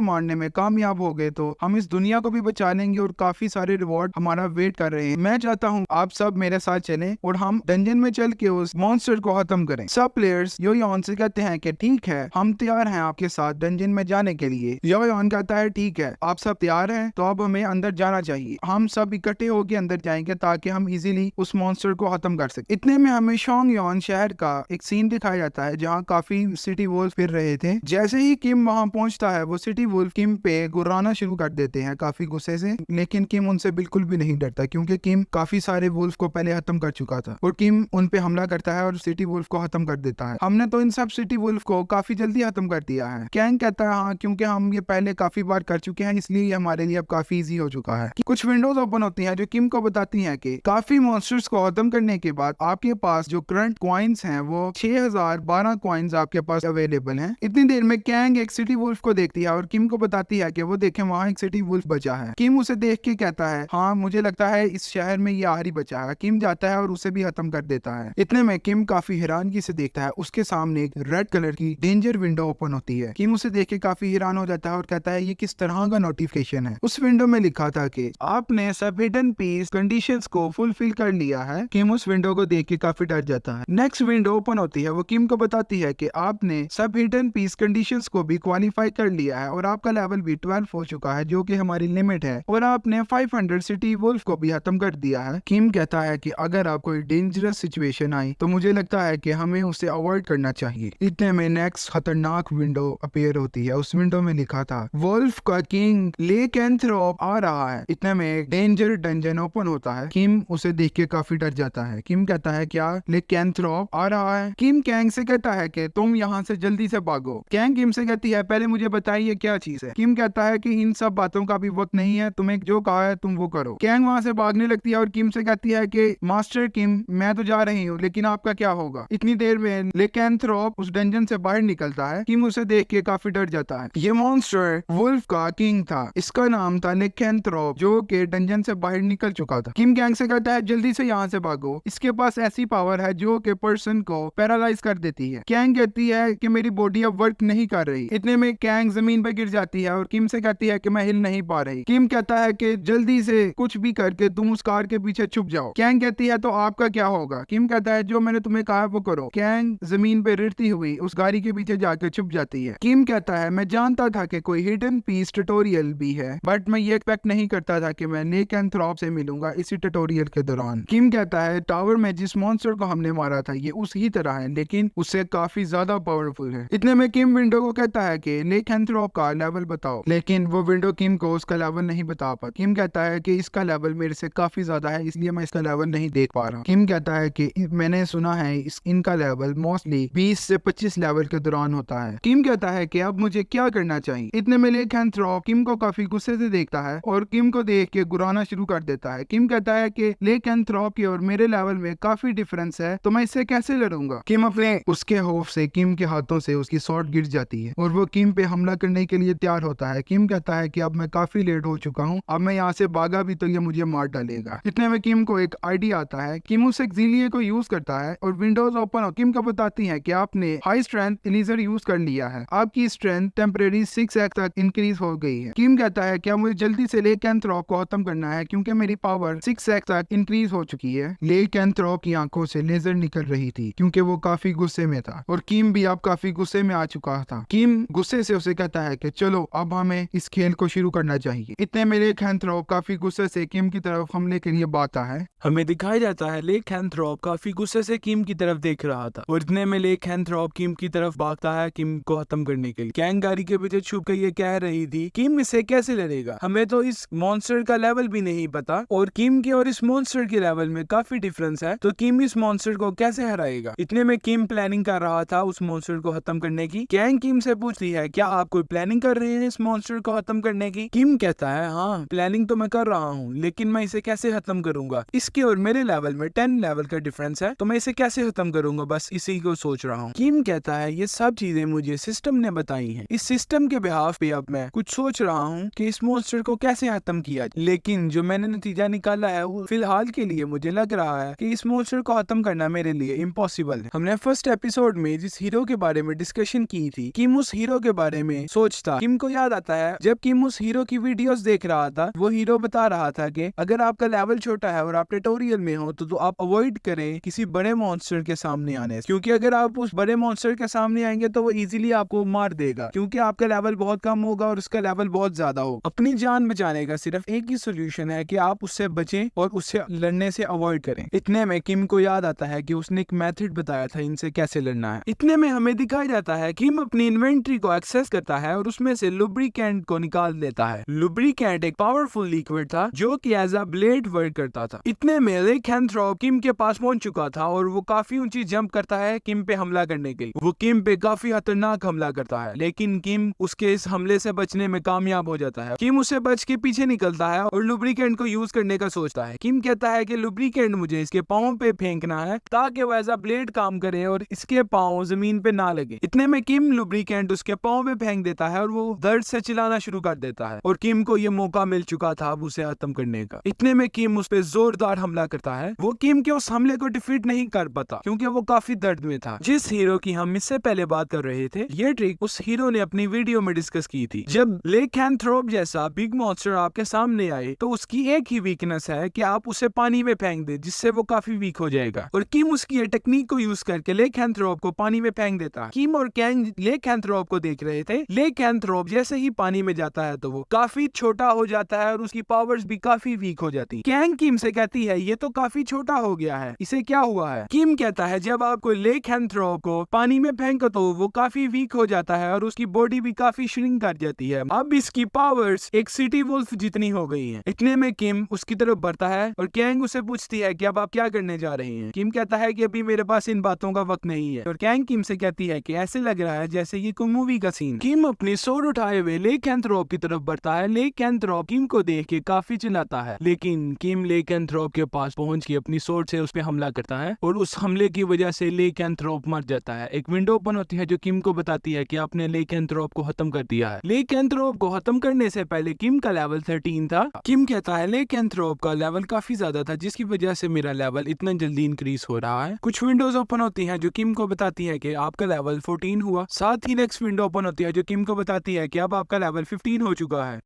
मारने में कामयाब हो गए तो हम इस दुनिया को भी बचा लेंगे और काफी सारे रिवॉर्ड हमारा वेट कर रहे हैं। मैं चाहता हूँ आप सब मेरे साथ चलें और हम डंजन में चल के उस मॉन्स्टर को खत्म करें। सब प्लेयर्स योयोन से कहते हैं कि ठीक है हम तैयार हैं आपके साथ डंजन में जाने के लिए। योयोन कहता है, ठीक है आप सब तैयार हैं तो अब हमें अंदर जाना चाहिए। हम सब इकट्ठे होकर अंदर जाएंगे ताकि हम इजीली उस मॉन्स्टर को खत्म कर सके। इतने में हमें शोंगयोन शहर का एक सीन दिखाया जाता है जहाँ काफी सिटी वोल्फ फिर रहे थे। जैसे ही किम वहाँ पहुंचता है वो सिटी वोल्फ किम पे गुर्राना शुरू कर देते हैं काफी गुस्से से, लेकिन किम उनसे बिल्कुल भी नहीं डरता क्योंकि किम काफी सारे वुल्फ को पहले खत्म कर चुका था और किम उन पे हमला करता है और सिटी वुल्फ को खत्म कर देता है। हमने तो इन सब सिटी वुल्फ को काफी जल्दी खत्म कर दिया है। कैंग कहता है, हाँ क्योंकि हम ये पहले काफी बार कर चुके हैं इसलिए ये हमारे लिए अब काफी इजी हो चुका है। कुछ विंडोज ओपन होती हैं जो किम को बताती हैं कि काफी मॉन्स्टर्स को खत्म करने के बाद आपके पास जो करंट कॉइन्स हैं वो 6012 कॉइन्स आपके पास अवेलेबल हैं। इतनी देर में कैंग एक सिटी वुल्फ को देखती है और किम को बताती है कि वो देखें वहाँ एक सिटी वुल्फ बचा है। किम उसे देख के कहता है, हाँ मुझे लगता है इस शहर में ये आखिरी बचा है। किम जाता है और उसे भी खत्म कर देता है। इतने में किम काफी हैरानगी से देखता है उसके सामने एक रेड कलर की डेंजर विंडो ओपन होती है। किम उसे देख के काफी हैरान हो जाता है और कहता है ये किस तरह का नोटिफिकेशन है। उस विंडो में लिखा था कि आपने सब हिडन पीस कंडीशंस को फुलफिल कर लिया है। किम उस विंडो को देख के काफी डर जाता है। नेक्स्ट विंडो ओपन होती है, वो किम को बताती है कि आपने सब हिडन पीस कंडीशंस को भी क्वालिफाई कर लिया है और आपका लेवल भी 12 हो चुका है जो कि हमारी लिमिट है और आपने 500 सिटी वुल्फ को भी खत्म कर दिया है। किम कहता है कि अगर आप कोई डेंजरस सिचुएशन आई तो मुझे लगता है कि हमें उसे अवॉइड करना चाहिए। इतने में नेक्स्ट खतरनाक विंडो अपीयर होती है। उस विंडो में लिखा था, वुल्फ का किंग लेकेंथ्रोप आ रहा है। इतने में एक डेंजर डंजन ओपन होता है। किम उसे देख के काफी डर जाता है। किम कहता है, क्या लेकेंथ्रोप आ रहा है? किम कैंग से कहता है कि तुम यहाँ से जल्दी से भागो। कैंग किम से कहती है, पहले मुझे बताइए क्या चीज है। किम कहता है कि इन सब बातों का भी वक्त नहीं है, तुम्हें जो कहा है तुम वो करो। कैंग वहां से भागने लगती है और किम से कहती है कि मास्टर किम मैं तो जा रही हूँ लेकिन आपका क्या होगा? इतनी देर में लेकेंथ्रोप उस डंजन से बाहर निकलता है। किम उसे देख के काफी डर जाता है। ये मॉन्स्टर वुल्फ का किंग था, इसका नाम था लेकेंथ्रोप जो कि डंजन से बाहर निकल चुका था। किम कैंग से कहता है, जल्दी से यहाँ से भागो, इसके पास ऐसी पावर है जो कि पर्सन को पैरालाइज कर देती है। कैंग कहती है कि मेरी बॉडी अब वर्क नहीं कर रही। इतने में कैंग जमीन पर गिर जाती है और किम से कहती है कि मैं हिल नहीं पा रही। किम कहता है कि जल्दी से कुछ भी करके तुम उस कार के पीछे छुप जाओ। कैंग कहती है, तो आपका क्या होगा? किम कहता है, जो मैंने तुम्हें कहा वो करो। कैंग जमीन पे रिड़ती हुई उस गाड़ी के पीछे जाकर छुप जाती है। किम कहता है, मैं जानता था कि कोई हिडन पीस ट्यूटोरियल भी है बट मैं ये एक्सपेक्ट नहीं करता था कि मैं लेकेंथ्रोप से मिलूंगा इसी ट्यूटोरियल के दौरान। किम कहता है, टावर में जिस मॉन्स्टर को हमने मारा था ये उसी तरह है लेकिन उससे काफी ज्यादा पावरफुल है। इतने में किम विंडो को कहता है कि लेकेंथ्रोप का लेवल बताओ, लेकिन वो विंडो किम को उसका लेवल नहीं बता पाता। किम कहता है कि इसका लेवल मेरे से काफी ज्यादा है इसलिए मैं इसका लेवल नहीं देख पा रहा। किम कहता है कि मैंने सुना है इनका लेवल मोस्टली 20 से 25 लेवल के दौरान होता है। किम कहता है कि अब मुझे क्या करना चाहिए। इतने में लेकेंथ्रोप किम को काफी गुस्से से देखता है और किम को देख के गुराना शुरू कर देता है। किम कहता है कि लेकेंथ्रोप के और मेरे लेवल में काफी डिफरेंस है तो मैं इससे कैसे लड़ूंगा। किम अपने उसके खौफ से किम के हाथों से उसकी शॉट गिर जाती है और वो किम पे हमला करने के लिए तैयार होता है। किम कहता है कि अब मैं काफी लेट हो चुका हूँ, अब मैं यहाँ से भागा भी तो ये मुझे मार डालेगा। इतने में किम को एक आइडिया आता है। किम उस एक्सिलिए को यूज करता है और विंडोज ओपन हो किम को बताती है कि आपने हाई स्ट्रेंथ इलीजर यूज कर लिया है, आपकी स्ट्रेंथ टेम्परेरी 6x तक इंक्रीज हो गई है। किम कहता है क्या मुझे जल्दी से लेकेंथ्रोप को खत्म करना है क्योंकि मेरी पावर 6x तक इंक्रीज हो चुकी है। लेकेंथ्रोप की आंखों से लेजर निकल रही थी क्योंकि वो काफी गुस्से में था और किम भी अब काफी गुस्से में आ चुका था। किम गुस्से गुस्से से उसे कहता है कि चलो अब हमें इस खेल को शुरू करना चाहिए। इतने में लेकैंथ्रोप काफी गुस्से से किम की तरफ हमले के लिए आता है। हमें दिखाया जाता है लेकैंथ्रोप काफी गुस्से से किम की तरफ देख रहा था और इतने में लेकैंथ्रोप किम की तरफ भागता है किम को खत्म करने के लिए। कैंग गाड़ी के पीछे छुप कर ये कह रही थी किम इससे कैसे लड़ेगा, हमें तो इस मॉन्स्टर का लेवल भी नहीं पता और किम के और इस मॉन्स्टर के लेवल में काफी डिफरेंस है, तो किम इस मॉन्स्टर को कैसे हराएगा। इतने में किम प्लानिंग कर रहा था उस मॉन्स्टर को खत्म करने की। कैंग किम से पूछती है क्या आप कोई प्लानिंग कर रहे हैं इस मॉन्स्टर को खत्म करने की। किम कहता है हाँ प्लानिंग तो मैं कर रहा हूँ, लेकिन मैं इसे कैसे खत्म करूंगा, इसके और मेरे लेवल में 10 लेवल का डिफरेंस है, तो मैं इसे कैसे खत्म करूंगा, बस इसी को सोच रहा हूँ। किम कहता है ये सब चीजें मुझे सिस्टम ने बताई हैं, इस सिस्टम के बिहाफ पे अब मैं कुछ सोच रहा हूँ कि इस मॉन्स्टर को कैसे खत्म किया, लेकिन जो मैंने नतीजा निकाला है वो फिलहाल के लिए मुझे लग रहा है कि इस मॉन्स्टर को खत्म करना मेरे लिए इम्पॉसिबल है। हमने फर्स्ट एपिसोड में जिस हीरो के बारे में डिस्कशन की थी, किम उस हीरो के बारे में सोचता। किम को याद आता है जब किम उस हीरो की वीडियोस देख रहा था, वो हीरो बता रहा था कि अगर आपका लेवल छोटा है और आप ट्यूटोरियल में हो तो आप अवॉइड करें किसी बड़े मॉन्स्टर के सामने आने से, क्योंकि अगर आप उस बड़े मॉन्स्टर के सामने आएंगे तो वो इजीली आपको मार देगा, क्योंकि आपका लेवल बहुत कम होगा और उसका लेवल बहुत ज्यादा होगा। अपनी जान बचाने का सिर्फ एक ही सोल्यूशन है कि आप उससे बचें और उससे लड़ने से अवॉइड करें। इतने में किम को याद आता है कि उसने एक मेथड बताया था इनसे कैसे लड़ना है। इतने में हमें दिखाया जाता है किम अपनी इन्वेंट्री को एक्सेस करता है और उसमें से लुब्रिकेंट को निकाल देता है। लुब्रिकेंट एक पावरफुल लिक्विड था जो कि एज अ ब्लेड वर्क करता था। इतने में लेकैंथ्रोप किम के पास पहुंच चुका था और वो काफी ऊंची जंप करता है किम पे हमला करने के लिए। वो किम पे काफी खतरनाक हमला करता है, लेकिन किम उसके इस हमले से बचने में कामयाब हो जाता है। किम उसे बच के पीछे निकलता है और लुब्रिकेंट को यूज करने का सोचता है। किम कहता है कि लुब्रिकेंट मुझे इसके पाँव पे फेंकना है ताकि वो एज अ ब्लेड काम करे और इसके पाँव जमीन पे ना लगे। इतने में किम लुब्रिकेंट उसके पाँव पे फेंक देता है और वो दर्द से चिल्लाना शुरू कर देता है और किम को ये मौका मिल चुका था अब उसे खत्म करने का। इतने में किम उस पे जोरदार हमला करता है। वो किम के उस हमले को डिफीट नहीं कर पाता क्योंकि वो काफी दर्द में था। जिस हीरो की हम इससे पहले बात कर रहे थे, ये ट्रिक उस हीरो ने अपनी वीडियो में डिस्कस की थी। जब लेकैंथ्रोप जैसा बिग मॉन्स्टर आपके सामने आए तो उसकी एक ही वीकनेस है कि आप उसे पानी में फेंक दे, जिससे वो काफी वीक हो जाएगा। और किम उसकी ये टेक्निक को यूज करके लेकैंथ्रोप को पानी में फेंक देता है। किम और कैंग लेकैंथ्रोप को देख रहे थे। लेकैंथ्रोप जैसे ही पानी में जाता है तो वो काफी छोटा हो जाता है और उसकी पावर्स भी काफी वीक हो जाती है। कैंग किम से कहती है ये तो काफी छोटा हो गया है, इसे क्या हुआ है। किम कहता है जब आप कोई लेकैंथ्रोप को पानी में फेंको तो वो काफी वीक हो जाता है और उसकी बॉडी भी काफी श्रिंक कर जाती है। अब इसकी पावर्स एक सिटी वुल्फ जितनी हो गई है। इतने में किम उसकी तरफ बढ़ता है और कैंग उसे पूछती है कि अब आप क्या करने जा रहे हैं। किम कहता है कि अभी मेरे पास इन बातों का वक्त नहीं है और कैंग किम से कहती है कि ऐसे लग रहा है जैसे ये कोई मूवी का सीन। किम अपनी सोड उठाए हुए लेकैंथ्रोप की तरफ बढ़ता है। लेकैंथ्रोप किम को देख के काफी चिल्लाता है, लेकिन किम लेकैंथ्रोप के पास पहुंच के अपनी सोड से उस पे हमला करता है और उस हमले की वजह से लेकैंथ्रोप मर जाता है। एक विंडो ओपन होती है जो किम को बताती है कि आपने लेकैंथ्रोप को खत्म कर दिया है। लेकैंथ्रोप को खत्म करने से पहले किम का लेवल 13 था। किम कहता है लेकैंथ्रोप का लेवल काफी ज्यादा था जिसकी वजह से मेरा लेवल इतना जल्दी इंक्रीज हो रहा है। कुछ विंडोज ओपन होती हैं जो किम को बताती है कि आपका लेवल 14 हुआ। साथ ही नेक्स्ट विंडो ओपन होती है जो किम को बताती है कि अब आपका लेवल 15 हो चुका है।